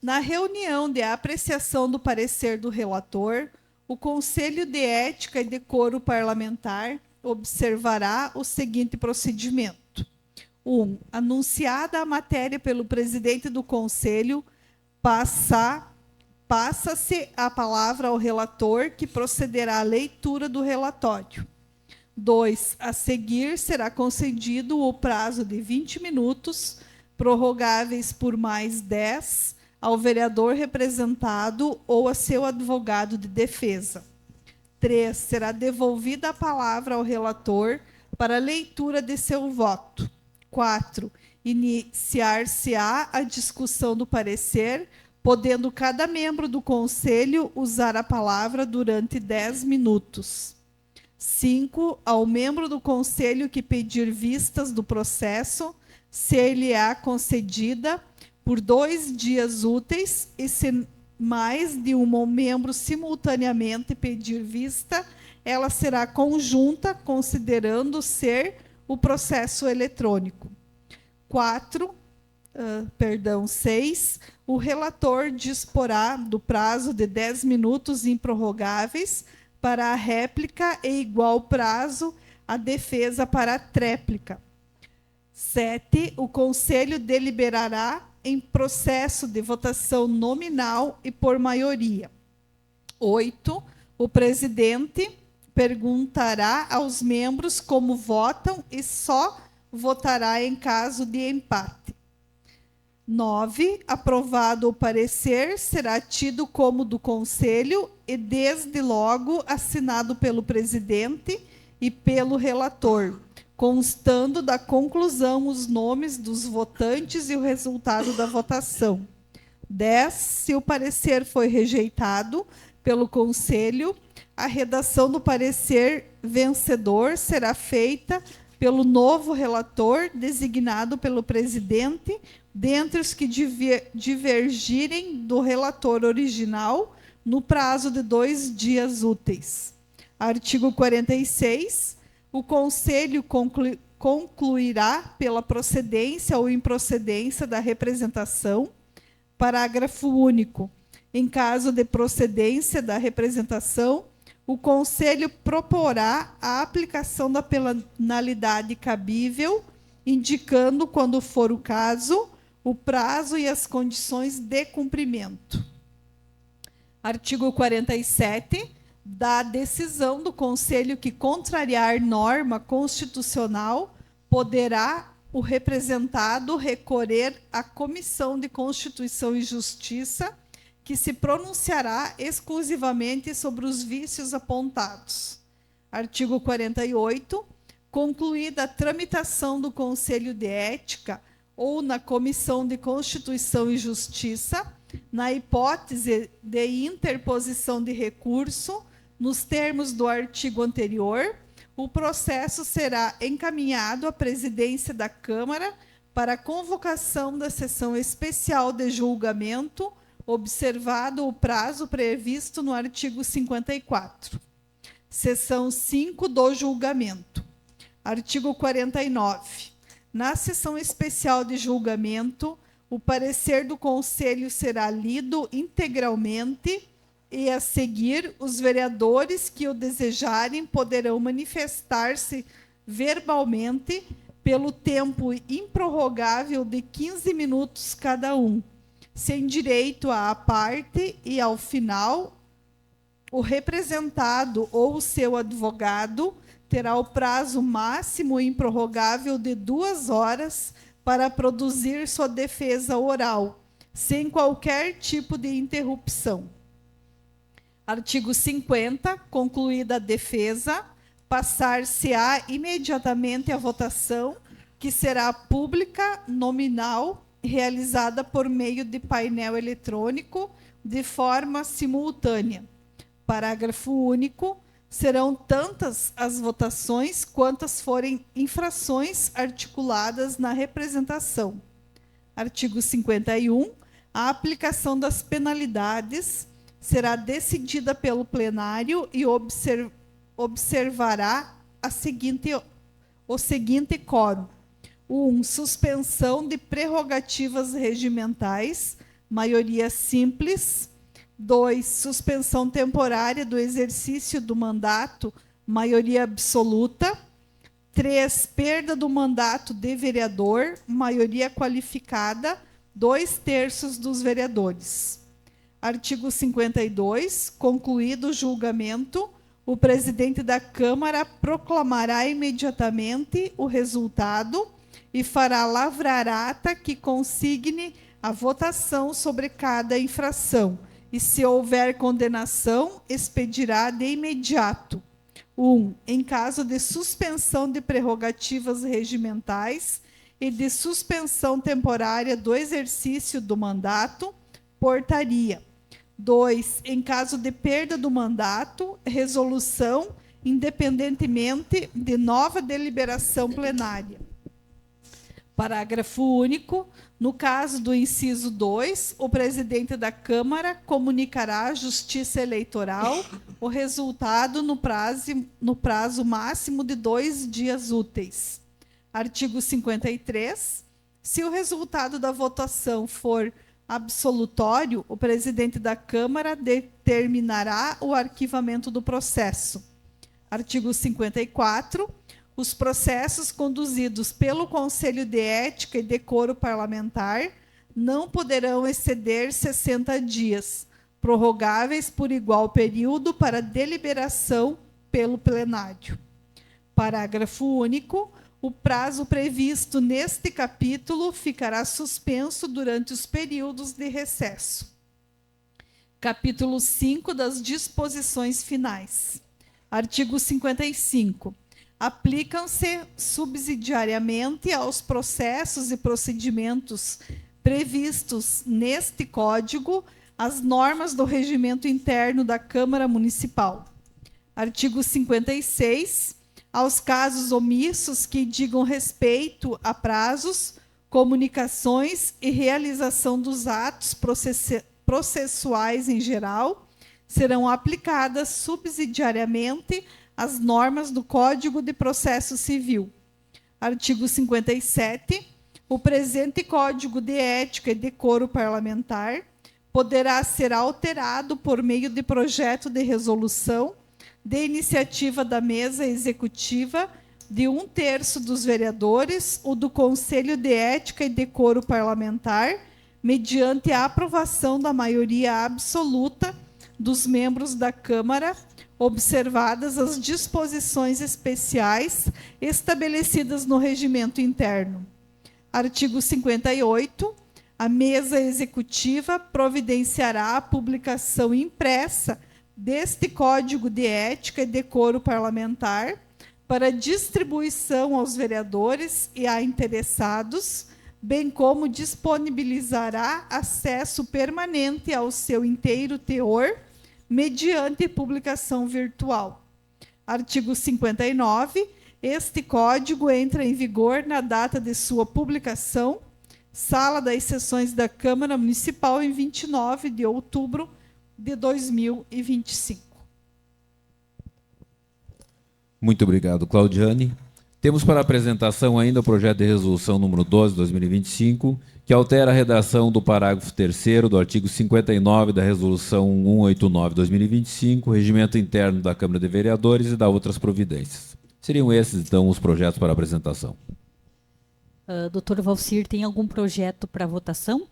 Na reunião de apreciação do parecer do relator, o Conselho de Ética e Decoro Parlamentar observará o seguinte procedimento. 1. Anunciada a matéria pelo presidente do Conselho, passa-se a palavra ao relator, que procederá à leitura do relatório. 2. A seguir, será concedido o prazo de 20 minutos, prorrogáveis por mais 10, ao vereador representado ou a seu advogado de defesa. 3. Será devolvida a palavra ao relator para leitura de seu voto. 4. Iniciar-se-á a discussão do parecer, podendo cada membro do Conselho usar a palavra durante 10 minutos. 5. Ao membro do Conselho que pedir vistas do processo, ser-lhe-á concedida por 2 dias úteis, e se mais de um membro simultaneamente pedir vista, ela será conjunta, considerando ser o processo eletrônico. 6. O relator disporá do prazo de 10 minutos improrrogáveis para a réplica e igual prazo à defesa para a tréplica. 7. O Conselho deliberará em processo de votação nominal e por maioria. 8. O presidente perguntará aos membros como votam e só votará em caso de empate. 9. Aprovado o parecer, será tido como do Conselho e, desde logo, assinado pelo presidente e pelo relator, constando da conclusão os nomes dos votantes e o resultado da votação. 10. Se o parecer foi rejeitado pelo Conselho, a redação do parecer vencedor será feita pelo novo relator, designado pelo presidente, dentre os que divergirem do relator original, no prazo de 2 dias úteis. Artigo 46. O Conselho concluirá pela procedência ou improcedência da representação. Parágrafo único. Em caso de procedência da representação, o Conselho proporá a aplicação da penalidade cabível, indicando, quando for o caso, o prazo e as condições de cumprimento. Artigo 47. Da decisão do Conselho que contrariar norma constitucional, poderá o representado recorrer à Comissão de Constituição e Justiça, que se pronunciará exclusivamente sobre os vícios apontados. Artigo 48. Concluída a tramitação do Conselho de Ética ou na Comissão de Constituição e Justiça, na hipótese de interposição de recurso, nos termos do artigo anterior, o processo será encaminhado à presidência da Câmara para a convocação da sessão especial de julgamento, observado o prazo previsto no artigo 54. Seção 5 do julgamento. Artigo 49. Na sessão especial de julgamento, o parecer do Conselho será lido integralmente e, a seguir, os vereadores que o desejarem poderão manifestar-se verbalmente pelo tempo improrrogável de 15 minutos cada um, sem direito à parte, e, ao final, o representado ou o seu advogado terá o prazo máximo improrrogável de 2 horas para produzir sua defesa oral, sem qualquer tipo de interrupção. Artigo 50. Concluída a defesa, passar-se-á imediatamente a votação, que será pública, nominal, realizada por meio de painel eletrônico, de forma simultânea. Parágrafo único. Serão tantas as votações quantas forem infrações articuladas na representação. Artigo 51. A aplicação das penalidades será decidida pelo plenário e observará o seguinte quórum. 1. Suspensão de prerrogativas regimentais, maioria simples. 2. Suspensão temporária do exercício do mandato, maioria absoluta. 3. Perda do mandato de vereador, maioria qualificada, 2/3 dos vereadores. Artigo 52. Concluído o julgamento, o presidente da Câmara proclamará imediatamente o resultado e fará lavrar ata que consigne a votação sobre cada infração, e, se houver condenação, expedirá de imediato: 1. Em caso de suspensão de prerrogativas regimentais e de suspensão temporária do exercício do mandato, portaria. 2. Em caso de perda do mandato, resolução, independentemente de nova deliberação plenária. Parágrafo único. No caso do inciso 2, o presidente da Câmara comunicará à Justiça Eleitoral o resultado no prazo máximo de 2 dias úteis. Artigo 53. Se o resultado da votação for absolutório, o presidente da Câmara determinará o arquivamento do processo. Artigo 54. Os processos conduzidos pelo Conselho de Ética e Decoro Parlamentar não poderão exceder 60 dias, prorrogáveis por igual período para deliberação pelo plenário. Parágrafo único. O prazo previsto neste capítulo ficará suspenso durante os períodos de recesso. Capítulo 5 das disposições finais. Artigo 55. Aplicam-se subsidiariamente aos processos e procedimentos previstos neste Código as normas do regimento interno da Câmara Municipal. Artigo 56. Aos casos omissos que digam respeito a prazos, comunicações e realização dos atos processuais em geral, serão aplicadas subsidiariamente as normas do Código de Processo Civil. Artigo 57. O presente Código de Ética e Decoro Parlamentar poderá ser alterado por meio de projeto de resolução de iniciativa da mesa executiva de 1/3 dos vereadores ou do Conselho de Ética e Decoro Parlamentar, mediante a aprovação da maioria absoluta dos membros da Câmara, observadas as disposições especiais estabelecidas no regimento interno. Artigo 58. A mesa executiva providenciará a publicação impressa deste Código de Ética e Decoro Parlamentar para distribuição aos vereadores e a interessados, bem como disponibilizará acesso permanente ao seu inteiro teor, mediante publicação virtual. Artigo 59. Este Código entra em vigor na data de sua publicação, Sala das Sessões da Câmara Municipal, em 29 de outubro de 2025. Muito obrigado, Claudiane. Temos para apresentação ainda o projeto de resolução número 12/2025, que altera a redação do parágrafo 3º do artigo 59 da resolução 189/2025, regimento interno da Câmara de Vereadores, e da outras providências. Seriam esses, então, os projetos para apresentação. Doutor Valcir, tem algum projeto para votação?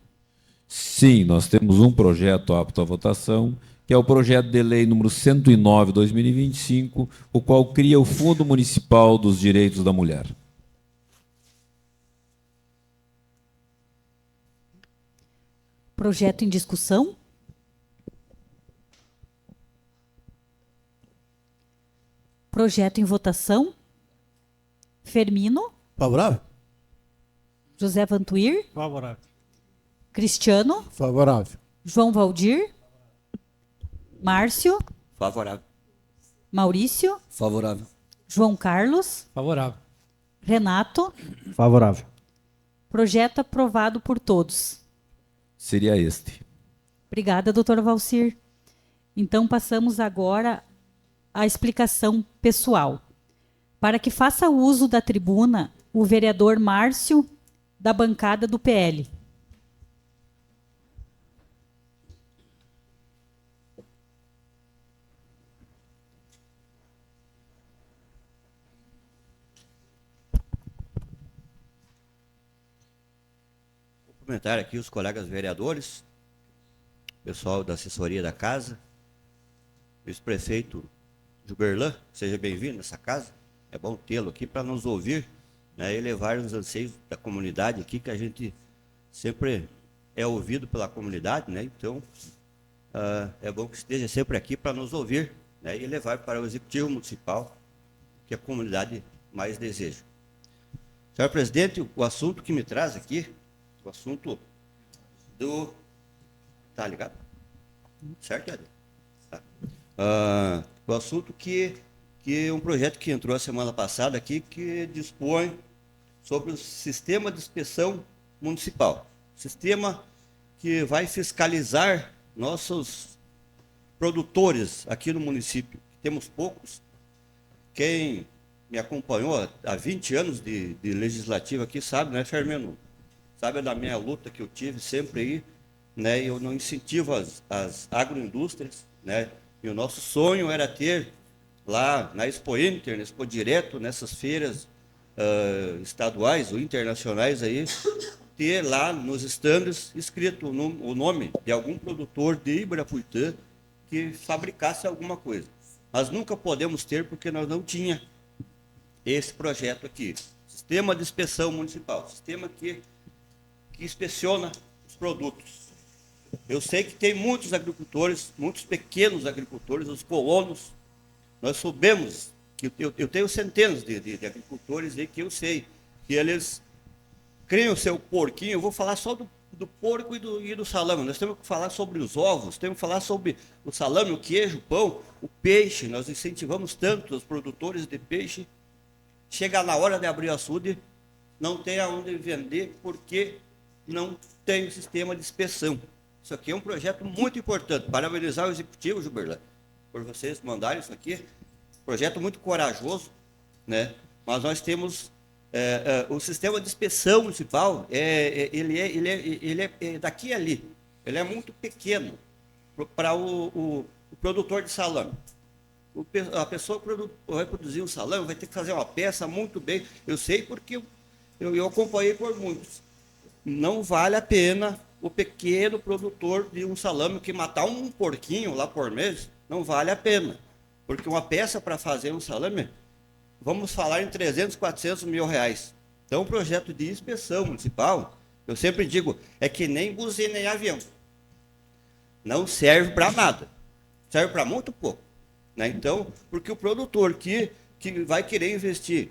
Sim, nós temos um projeto apto à votação, que é o projeto de lei número 109/2025, o qual cria o Fundo Municipal dos Direitos da Mulher. Projeto em discussão? Projeto em votação? Fermino? Favorável? José Vantuir? Favorável. Cristiano? Favorável. João Valdir? Márcio? Favorável. Maurício? Favorável. João Carlos? Favorável. Renato? Favorável. Projeto aprovado por todos. Seria este. Obrigada, doutor Valcir. Então, passamos agora à explicação pessoal. Para que faça uso da tribuna, o vereador Márcio, da bancada do PL. cumprimentar aqui os colegas vereadores, pessoal da assessoria da casa, vice-prefeito Juberlan, seja bem-vindo nessa casa. É bom tê-lo aqui para nos ouvir, né, e levar os anseios da comunidade aqui, que a gente sempre é ouvido pela comunidade, né? Então, é bom que esteja sempre aqui para nos ouvir, né, e levar para o Executivo Municipal que a comunidade mais deseja. Senhor presidente, o assunto que me traz aqui, o assunto do... Tá ligado? Certo, Ed? Tá. O assunto que um projeto que entrou a semana passada aqui, que dispõe sobre o sistema de inspeção municipal. Sistema que vai fiscalizar nossos produtores aqui no município. Temos poucos. Quem me acompanhou há 20 anos de legislativo aqui sabe, né, Fermino? Sabe da minha luta que eu tive sempre aí, né? Eu não incentivo as agroindústrias, né? E o nosso sonho era ter lá na Expo Inter, na Expo Direto, nessas feiras estaduais ou internacionais aí, ter lá nos estandes escrito o nome de algum produtor de Ibirapuitã que fabricasse alguma coisa. Mas nunca podemos ter porque nós não tinha esse projeto aqui. Sistema de inspeção municipal, sistema que inspeciona os produtos. Eu sei que tem muitos agricultores, muitos pequenos agricultores, os colonos. Nós soubemos, que eu tenho centenas de agricultores aí que eu sei, que eles criam o seu porquinho. Eu vou falar só do porco e do salame. Nós temos que falar sobre os ovos, temos que falar sobre o salame, o queijo, o pão, o peixe. Nós incentivamos tanto os produtores de peixe. Chega na hora de abrir o açude, não tem aonde vender porque não tem o sistema de inspeção. Isso aqui é um projeto muito importante. Parabenizar o Executivo, Juberlan, por vocês mandarem isso aqui. Projeto muito corajoso, né? Mas nós temos o sistema de inspeção municipal, ele é daqui a ali. Ele é muito pequeno para o produtor de salame. A pessoa que vai produzir um salame vai ter que fazer uma peça muito bem. Eu sei porque eu acompanhei por muitos. Não vale a pena o pequeno produtor de um salame que matar um porquinho lá por mês, não vale a pena. Porque uma peça para fazer um salame, vamos falar em 300, 400 mil reais. Então, um projeto de inspeção municipal, eu sempre digo, é que nem buzina em avião. Não serve para nada. Serve para muito pouco. Né? Então, porque o produtor que vai querer investir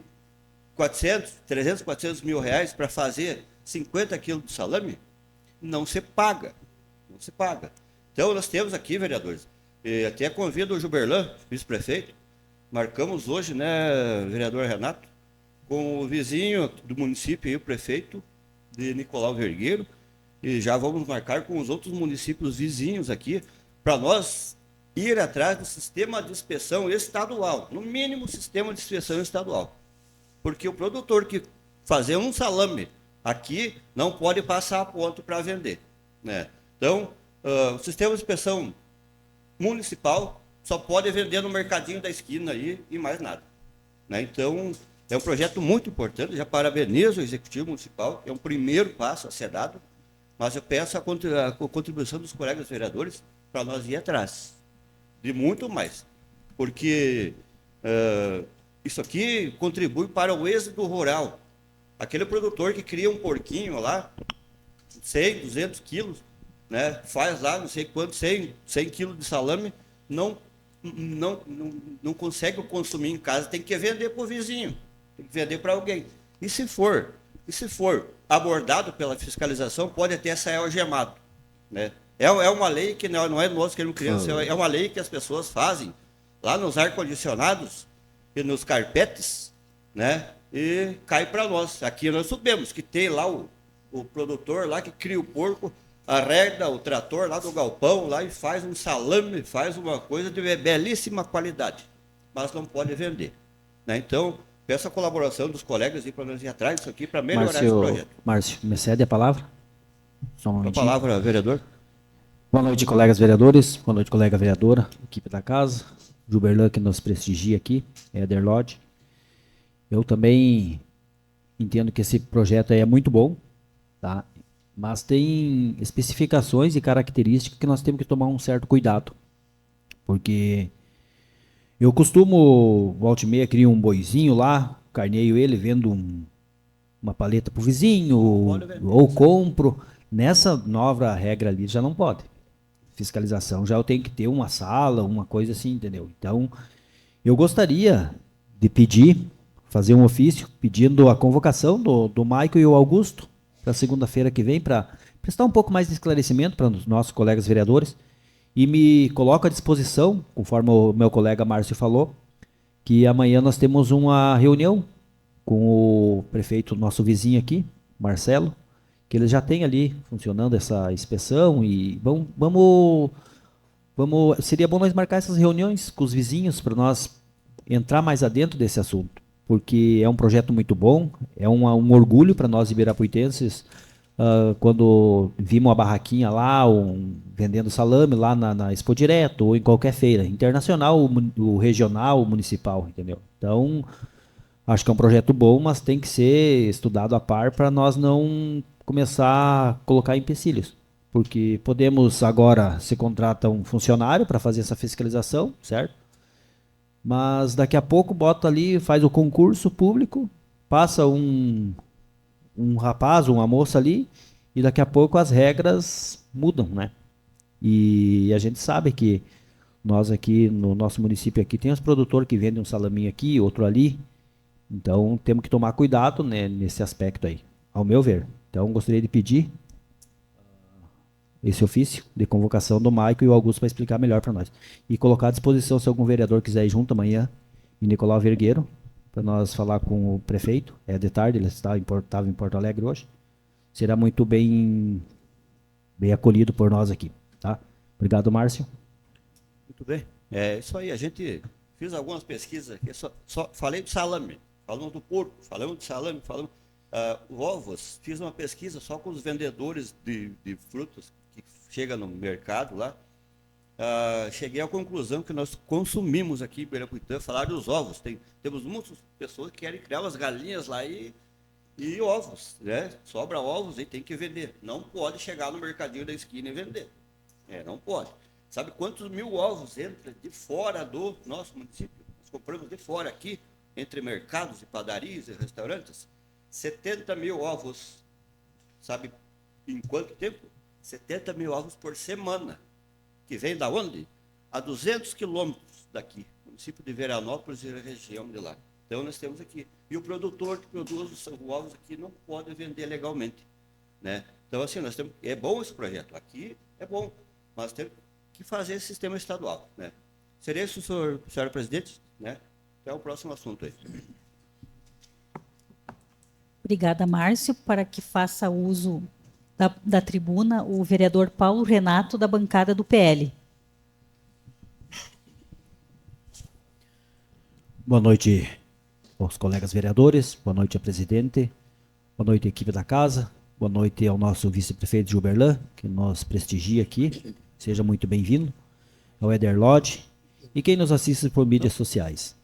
300, 400 mil reais para fazer 50 quilos de salame, não se paga. Não se paga. Então, nós temos aqui, vereadores, e até convido o Juberlan, vice-prefeito, marcamos hoje, né, vereador Renato, com o vizinho do município, o prefeito de Nicolau Vergueiro, e já vamos marcar com os outros municípios vizinhos aqui, para nós ir atrás do sistema de inspeção estadual, no mínimo sistema de inspeção estadual. Porque o produtor que fazer um salame aqui não pode passar a ponto para vender. Né? Então, o sistema de inspeção municipal só pode vender no mercadinho da esquina aí e mais nada. Né? Então, é um projeto muito importante, já parabenizo o Executivo Municipal, é um primeiro passo a ser dado, mas eu peço a contribuição dos colegas vereadores para nós ir atrás de muito mais, porque isso aqui contribui para o êxodo rural. Aquele produtor que cria um porquinho lá, 100, 200 quilos, né, faz lá não sei quanto, 100 quilos de salame, não consegue consumir em casa, tem que vender para o vizinho, tem que vender para alguém. E se for abordado pela fiscalização, pode até sair algemado. Né? É uma lei que não é nós que queremos criança, é uma lei que as pessoas fazem lá nos ar-condicionados e nos carpetes, né? E cai para nós. Aqui nós sabemos que tem lá o produtor lá que cria o porco, arreda o trator lá do galpão lá e faz um salame, faz uma coisa de belíssima qualidade, mas não pode vender. Né? Então, peço a colaboração dos colegas para nós ir atrás disso aqui para melhorar esse projeto. Márcio, me cede a palavra? Só um momentinho. A palavra, vereador. Boa noite, colegas vereadores. Boa noite, colega vereadora, equipe da casa. Juberlan, que nos prestigia aqui, Éder Lodge. Eu também entendo que esse projeto aí é muito bom, tá? Mas tem especificações e características que nós temos que tomar um certo cuidado. Porque eu costumo, volta e meia, crio um boizinho lá, carneio ele, vendo uma paleta pro vizinho, ou compro. Nessa nova regra ali já não pode. Fiscalização já eu tenho que ter uma sala, uma coisa assim, entendeu? Então, eu gostaria de pedir, fazer um ofício pedindo a convocação do Maico e o Augusto para segunda-feira que vem, para prestar um pouco mais de esclarecimento para os nossos colegas vereadores, e me coloco à disposição, conforme o meu colega Márcio falou, que amanhã nós temos uma reunião com o prefeito, nosso vizinho aqui, Marcelo, que ele já tem ali funcionando essa inspeção, e seria bom nós marcar essas reuniões com os vizinhos para nós entrar mais adentro desse assunto, porque é um projeto muito bom, é um orgulho para nós ibirapuitenses. Quando vimos a barraquinha lá, vendendo salame lá na Expo Direto, ou em qualquer feira, internacional, o regional, o municipal, entendeu? Então, acho que é um projeto bom, mas tem que ser estudado a par para nós não começar a colocar empecilhos. Porque podemos agora, se contrata um funcionário para fazer essa fiscalização, certo? Mas daqui a pouco bota ali, faz o concurso público, passa um rapaz, uma moça ali, e daqui a pouco as regras mudam, né? E a gente sabe que nós aqui, no nosso município aqui, tem os produtores que vendem um salaminho aqui, outro ali. Então, temos que tomar cuidado, né, nesse aspecto aí, ao meu ver. Então, gostaria de pedir esse ofício de convocação do Maico e o Augusto para explicar melhor para nós. E colocar à disposição, se algum vereador quiser ir junto amanhã, em Nicolau Vergueiro, para nós falar com o prefeito. É de tarde, ele estava em Porto Alegre hoje. Será muito bem acolhido por nós aqui. Tá? Obrigado, Márcio. Muito bem. É isso aí. A gente fez algumas pesquisas aqui. Só falei do salame, falamos do porco, falamos do salame, falamos ovos. Fiz uma pesquisa só com os vendedores de frutas que chegam no mercado lá. Cheguei à conclusão que nós consumimos aqui em Ibirapuitã, falar dos ovos. Temos muitas pessoas que querem criar umas galinhas lá e ovos, né? Sobra ovos e tem que vender. Não pode chegar no mercadinho da esquina e vender. Não pode. Sabe quantos mil ovos entram de fora do nosso município? Nós compramos de fora aqui, entre mercados e padarias e restaurantes, 70 mil ovos. Sabe em quanto tempo? 70 mil ovos por semana. Que vem da onde? A 200 quilômetros daqui, município de Veranópolis e região de lá. Então nós temos aqui. E o produtor que produz os ovos aqui não pode vender legalmente, né? Então assim, nós temos, é bom esse projeto, aqui é bom, mas temos que fazer esse sistema estadual, né? Seria isso, senhor presidente, né? Até o próximo assunto aí. Obrigada, Márcio. Para que faça uso da tribuna, o vereador Paulo Renato, da bancada do PL. Boa noite aos colegas vereadores, boa noite ao presidente, boa noite à equipe da casa, boa noite ao nosso vice-prefeito Gilberlan, que nos prestigia aqui, seja muito bem-vindo, ao Éder Lodge e quem nos assiste por mídias sociais.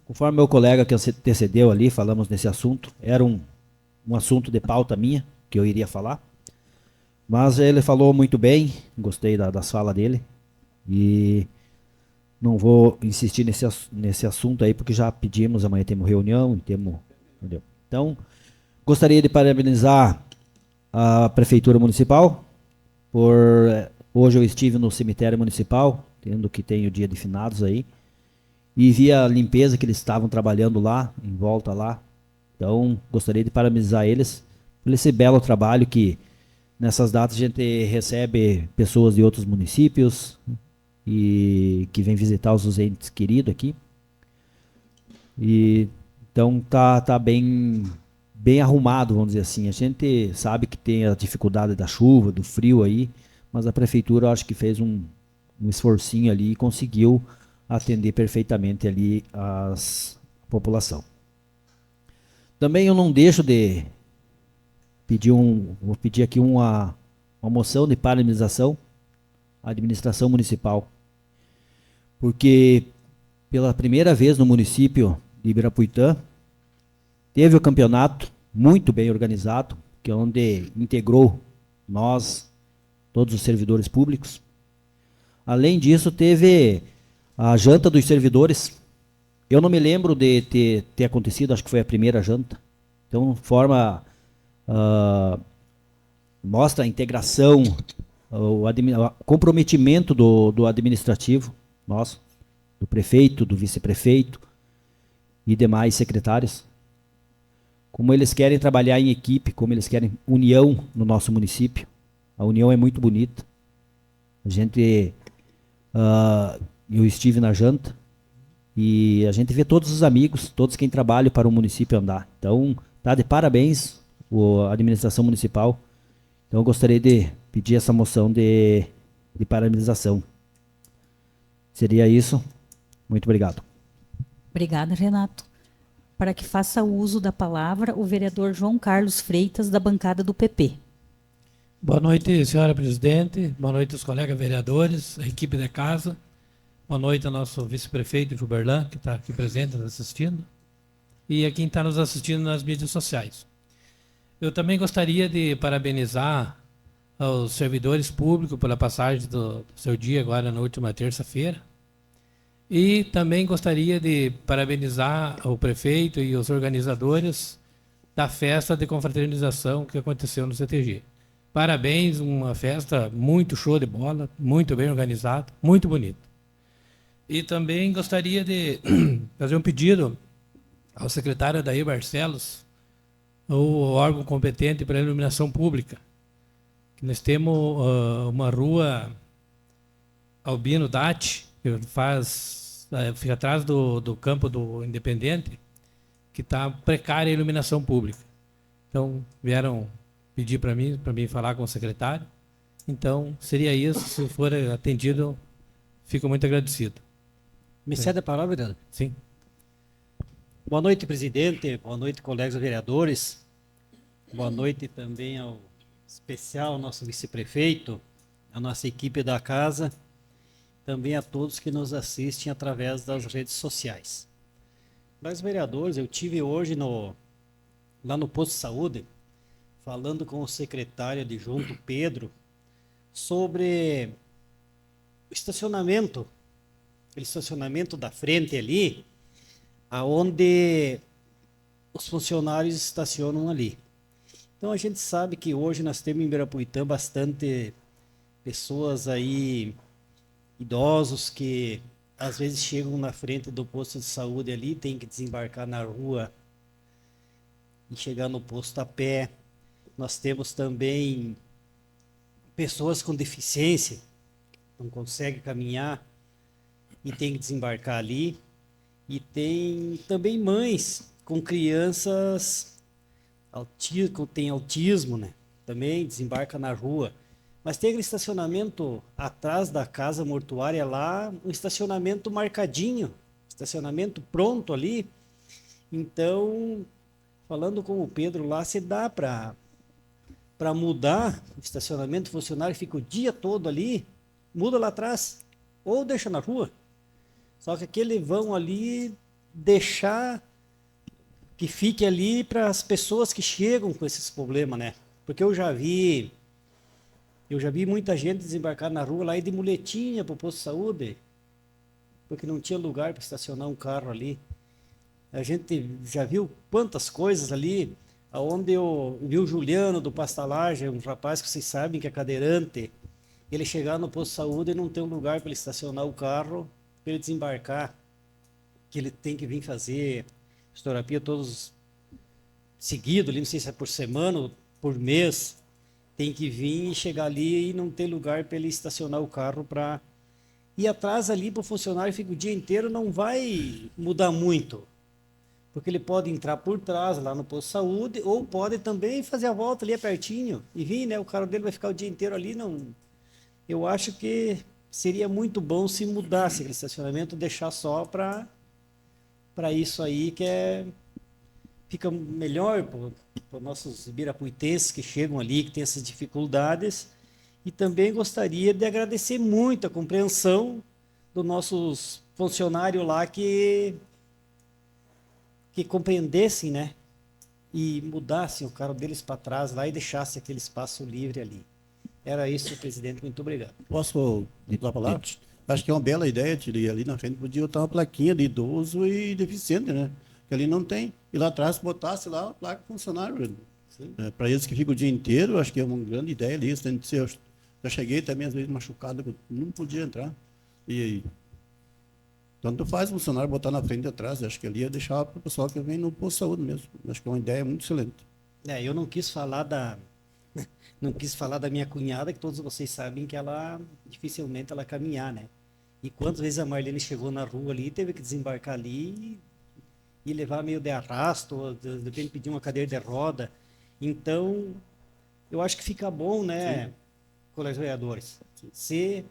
Conforme meu colega que antecedeu ali, falamos nesse assunto, era um assunto de pauta minha, que eu iria falar, mas ele falou muito bem, gostei das falas dele, e não vou insistir nesse assunto aí, porque já pedimos, amanhã temos reunião, entendeu? Então, gostaria de parabenizar a Prefeitura Municipal, hoje eu estive no cemitério municipal, tendo que tem o dia de finados aí, e vi a limpeza que eles estavam trabalhando lá, em volta lá. Então, gostaria de parabenizar eles por esse belo trabalho que nessas datas a gente recebe pessoas de outros municípios e que vêm visitar os entes queridos aqui. E então tá bem arrumado, vamos dizer assim. A gente sabe que tem a dificuldade da chuva, do frio aí, mas a prefeitura acho que fez um esforcinho ali e conseguiu atender perfeitamente ali a população. Também eu não deixo de vou pedir aqui uma moção de parabenização à administração municipal, porque pela primeira vez no município de Ibirapuitã teve o campeonato muito bem organizado, que é onde integrou nós, todos os servidores públicos. Além disso, teve a janta dos servidores. Eu não me lembro de ter acontecido, acho que foi a primeira janta. Então, mostra a integração, o comprometimento do administrativo nosso, do prefeito, do vice-prefeito e demais secretários. Como eles querem trabalhar em equipe, como eles querem união no nosso município. A união é muito bonita. Eu estive na janta e a gente vê todos os amigos, todos quem trabalham para o município andar. Então, tá de parabéns a administração municipal. Então, eu gostaria de pedir essa moção de parabenização. Seria isso. Muito obrigado. Obrigada, Renato. Para que faça uso da palavra, o vereador João Carlos Freitas, da bancada do PP. Boa noite, senhora presidente. Boa noite aos colegas vereadores, a equipe da casa. Boa noite ao nosso vice-prefeito, Gilberlan, que está aqui presente, nos assistindo. E a quem está nos assistindo nas mídias sociais. Eu também gostaria de parabenizar aos servidores públicos pela passagem do seu dia agora na última terça-feira. E também gostaria de parabenizar o prefeito e os organizadores da festa de confraternização que aconteceu no CTG. Parabéns, uma festa muito show de bola, muito bem organizada, muito bonita. E também gostaria de fazer um pedido ao secretário Adair Barcelos, o órgão competente para a iluminação pública. Que nós temos uma rua Albino Dati, que fica atrás do campo do Independente, que está precária a iluminação pública. Então, vieram pedir para mim falar com o secretário. Então, seria isso. Se for atendido, fico muito agradecido. Me cede a palavra, vereador? Sim. Boa noite, presidente. Boa noite, colegas vereadores. Boa noite também ao especial nosso vice-prefeito, a nossa equipe da casa, também a todos que nos assistem através das redes sociais. Nós, vereadores, eu tive hoje lá no posto de saúde, falando com o secretário adjunto, Pedro, sobre o estacionamento, aquele estacionamento da frente ali, aonde os funcionários estacionam ali. Então a gente sabe que hoje nós temos em Ibirapuitã bastante pessoas aí, idosos, que às vezes chegam na frente do posto de saúde ali, tem que desembarcar na rua e chegar no posto a pé. Nós temos também pessoas com deficiência, não conseguem caminhar e tem que desembarcar ali. E tem também mães com crianças tem autismo, né? Também desembarca na rua. Mas tem aquele estacionamento atrás da casa mortuária lá, um estacionamento marcadinho, estacionamento pronto ali. Então, falando com o Pedro lá, se dá para mudar o estacionamento, o funcionário fica o dia todo ali, muda lá atrás, ou deixa na rua. Só que aquele vão ali deixar que fique ali para as pessoas que chegam com esses problemas, né? Porque eu já vi muita gente desembarcar na rua lá e de muletinha para o posto de saúde, porque não tinha lugar para estacionar um carro ali. A gente já viu quantas coisas ali, aonde eu vi o Juliano do Pastalagem, um rapaz que vocês sabem que é cadeirante, ele chegar no posto de saúde e não ter um lugar para ele estacionar o carro, para ele desembarcar, que ele tem que vir fazer fisioterapia todos seguido, ali, não sei se é por semana ou por mês, tem que vir e chegar ali e não ter lugar para ele estacionar o carro para ir atrás ali para o funcionário, fica o dia inteiro, não vai mudar muito, porque ele pode entrar por trás lá no posto de saúde ou pode também fazer a volta ali pertinho e vir, né? O carro dele vai ficar o dia inteiro ali, não. Eu acho que seria muito bom se mudasse aquele estacionamento, deixar só para isso aí, que fica melhor para os nossos ibirapuitenses que chegam ali, que têm essas dificuldades. E também gostaria de agradecer muito a compreensão dos nossos funcionários lá que compreendessem, né, e mudassem o carro deles para trás lá e deixasse aquele espaço livre ali. Era isso, presidente. Muito obrigado. Posso dar a palavra? Acho que é uma bela ideia, Tiri. Ali na frente podia botar uma plaquinha de idoso e deficiente, né? Que ali não tem. E lá atrás botasse lá a placa funcionário. Para eles que ficam o dia inteiro, acho que é uma grande ideia ali. Eu já cheguei também, às vezes, machucado, não podia entrar. E tanto faz o funcionário botar na frente e atrás. Acho que ali ia deixar para o pessoal que vem no posto de saúde mesmo. Acho que é uma ideia muito excelente. Eu não quis falar da minha cunhada, que todos vocês sabem que ela dificilmente ela caminhar, né? E quantas vezes a Marlene chegou na rua ali, teve que desembarcar ali e levar meio de arrasto, ou de repente pedir uma cadeira de roda. Então, eu acho que fica bom, né, colegas vereadores?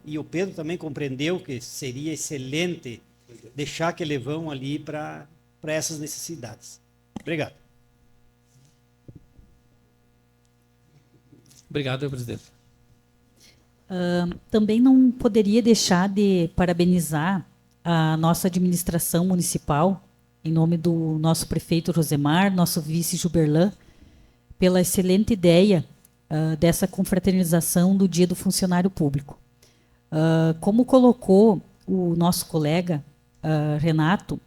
E o Pedro também compreendeu que seria excelente deixar aquele vão ali para essas necessidades. Obrigado. Obrigado, presidente. Também não poderia deixar de parabenizar a nossa administração municipal, em nome do nosso prefeito Rosemar, nosso vice Juberlan, pela excelente ideia dessa confraternização do Dia do Funcionário Público. Como colocou o nosso colega Renato,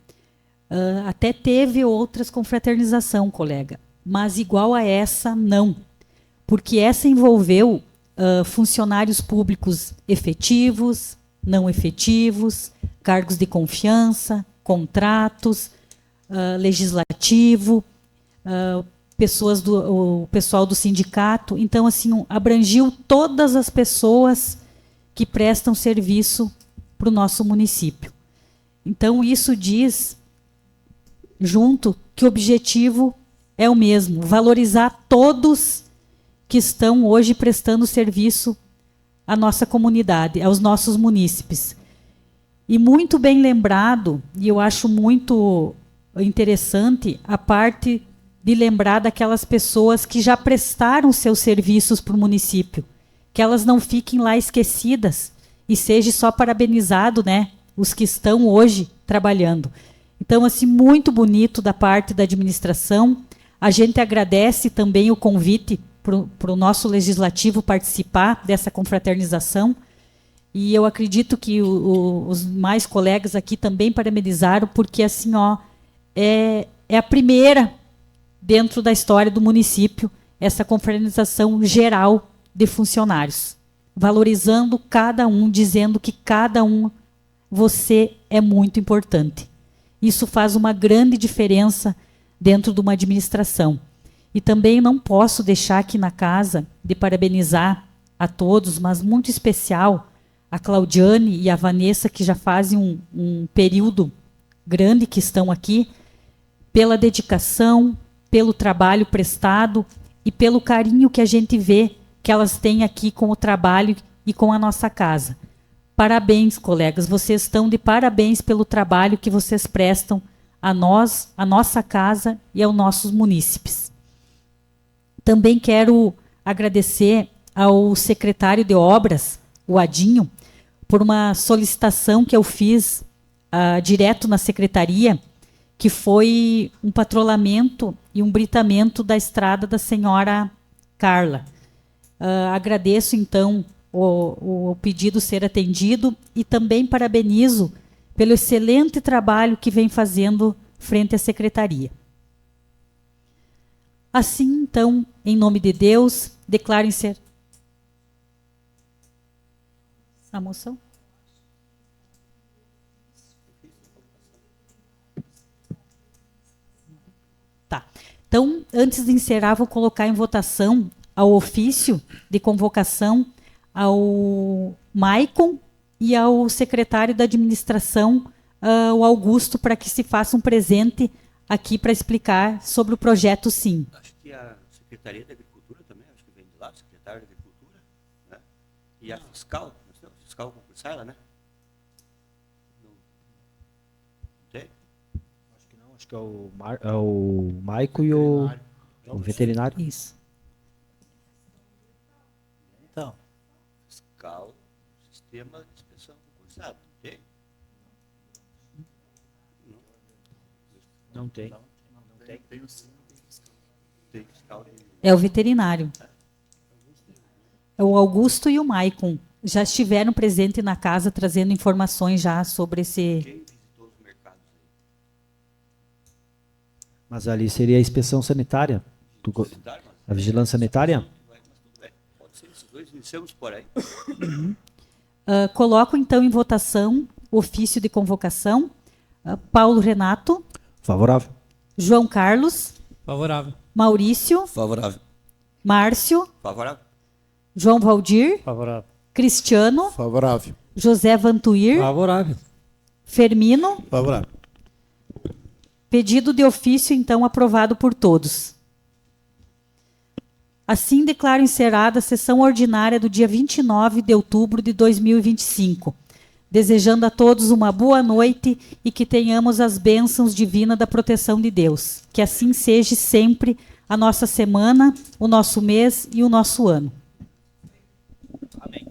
até teve outras confraternização, colega, mas igual a essa, não. Porque essa envolveu funcionários públicos efetivos, não efetivos, cargos de confiança, contratos, legislativo, o pessoal do sindicato. Então, assim, abrangiu todas as pessoas que prestam serviço para o nosso município. Então, isso diz, junto, que o objetivo é o mesmo, valorizar todos que estão hoje prestando serviço à nossa comunidade, aos nossos munícipes. E muito bem lembrado, e eu acho muito interessante, a parte de lembrar daquelas pessoas que já prestaram seus serviços para o município, que elas não fiquem lá esquecidas e seja só parabenizado, né, os que estão hoje trabalhando. Então, assim, muito bonito da parte da administração. A gente agradece também o convite para o nosso legislativo participar dessa confraternização. E eu acredito que os mais colegas aqui também parabenizaram, porque assim, é a primeira dentro da história do município, essa confraternização geral de funcionários, valorizando cada um, dizendo que cada um, você é muito importante. Isso faz uma grande diferença dentro de uma administração. E também não posso deixar aqui na casa de parabenizar a todos, mas muito especial a Claudiane e a Vanessa, que já fazem um período grande que estão aqui, pela dedicação, pelo trabalho prestado e pelo carinho que a gente vê que elas têm aqui com o trabalho e com a nossa casa. Parabéns, colegas, vocês estão de parabéns pelo trabalho que vocês prestam a nós, a nossa casa e aos nossos munícipes. Também quero agradecer ao secretário de Obras, o Adinho, por uma solicitação que eu fiz direto na secretaria, que foi um patrulhamento e um britamento da estrada da senhora Carla. Agradeço, então, o pedido ser atendido e também parabenizo pelo excelente trabalho que vem fazendo frente à secretaria. Assim, então, em nome de Deus, declaro encerrada a moção. Tá. Então, antes de encerrar, vou colocar em votação ao ofício de convocação ao Maicon e ao secretário da administração, o Augusto, para que se faça um presente aqui para explicar sobre o projeto SIM. Acho que a Secretaria da Agricultura também, acho que vem de lá, o secretário da Agricultura, né? E a fiscal, a fiscal concursada, né? Não tem? Acho que não, acho que é o Maico e o veterinário. Isso. Então, fiscal, sistema de inspeção concursado, não tem? Não tem. Tem o sim, não tem fiscal. É o veterinário. É o Augusto e o Maicon. Já estiveram presentes na casa trazendo informações já sobre esse... Mas ali seria a inspeção sanitária? A vigilância sanitária? Pode ser esses dois, iniciamos por aí. Coloco então em votação o ofício de convocação. Paulo Renato, Favorável. João Carlos, Favorável. Maurício, Favorável. Márcio, Favorável? João Valdir, Favorável. Cristiano, Favorável. José Vantuir, Favorável. Fermino. Favorável. Pedido de ofício, então, aprovado por todos. Assim, declaro encerrada a sessão ordinária do dia 29 de outubro de 2025. Desejando a todos uma boa noite e que tenhamos as bênçãos divinas da proteção de Deus. Que assim seja sempre a nossa semana, o nosso mês e o nosso ano. Amém.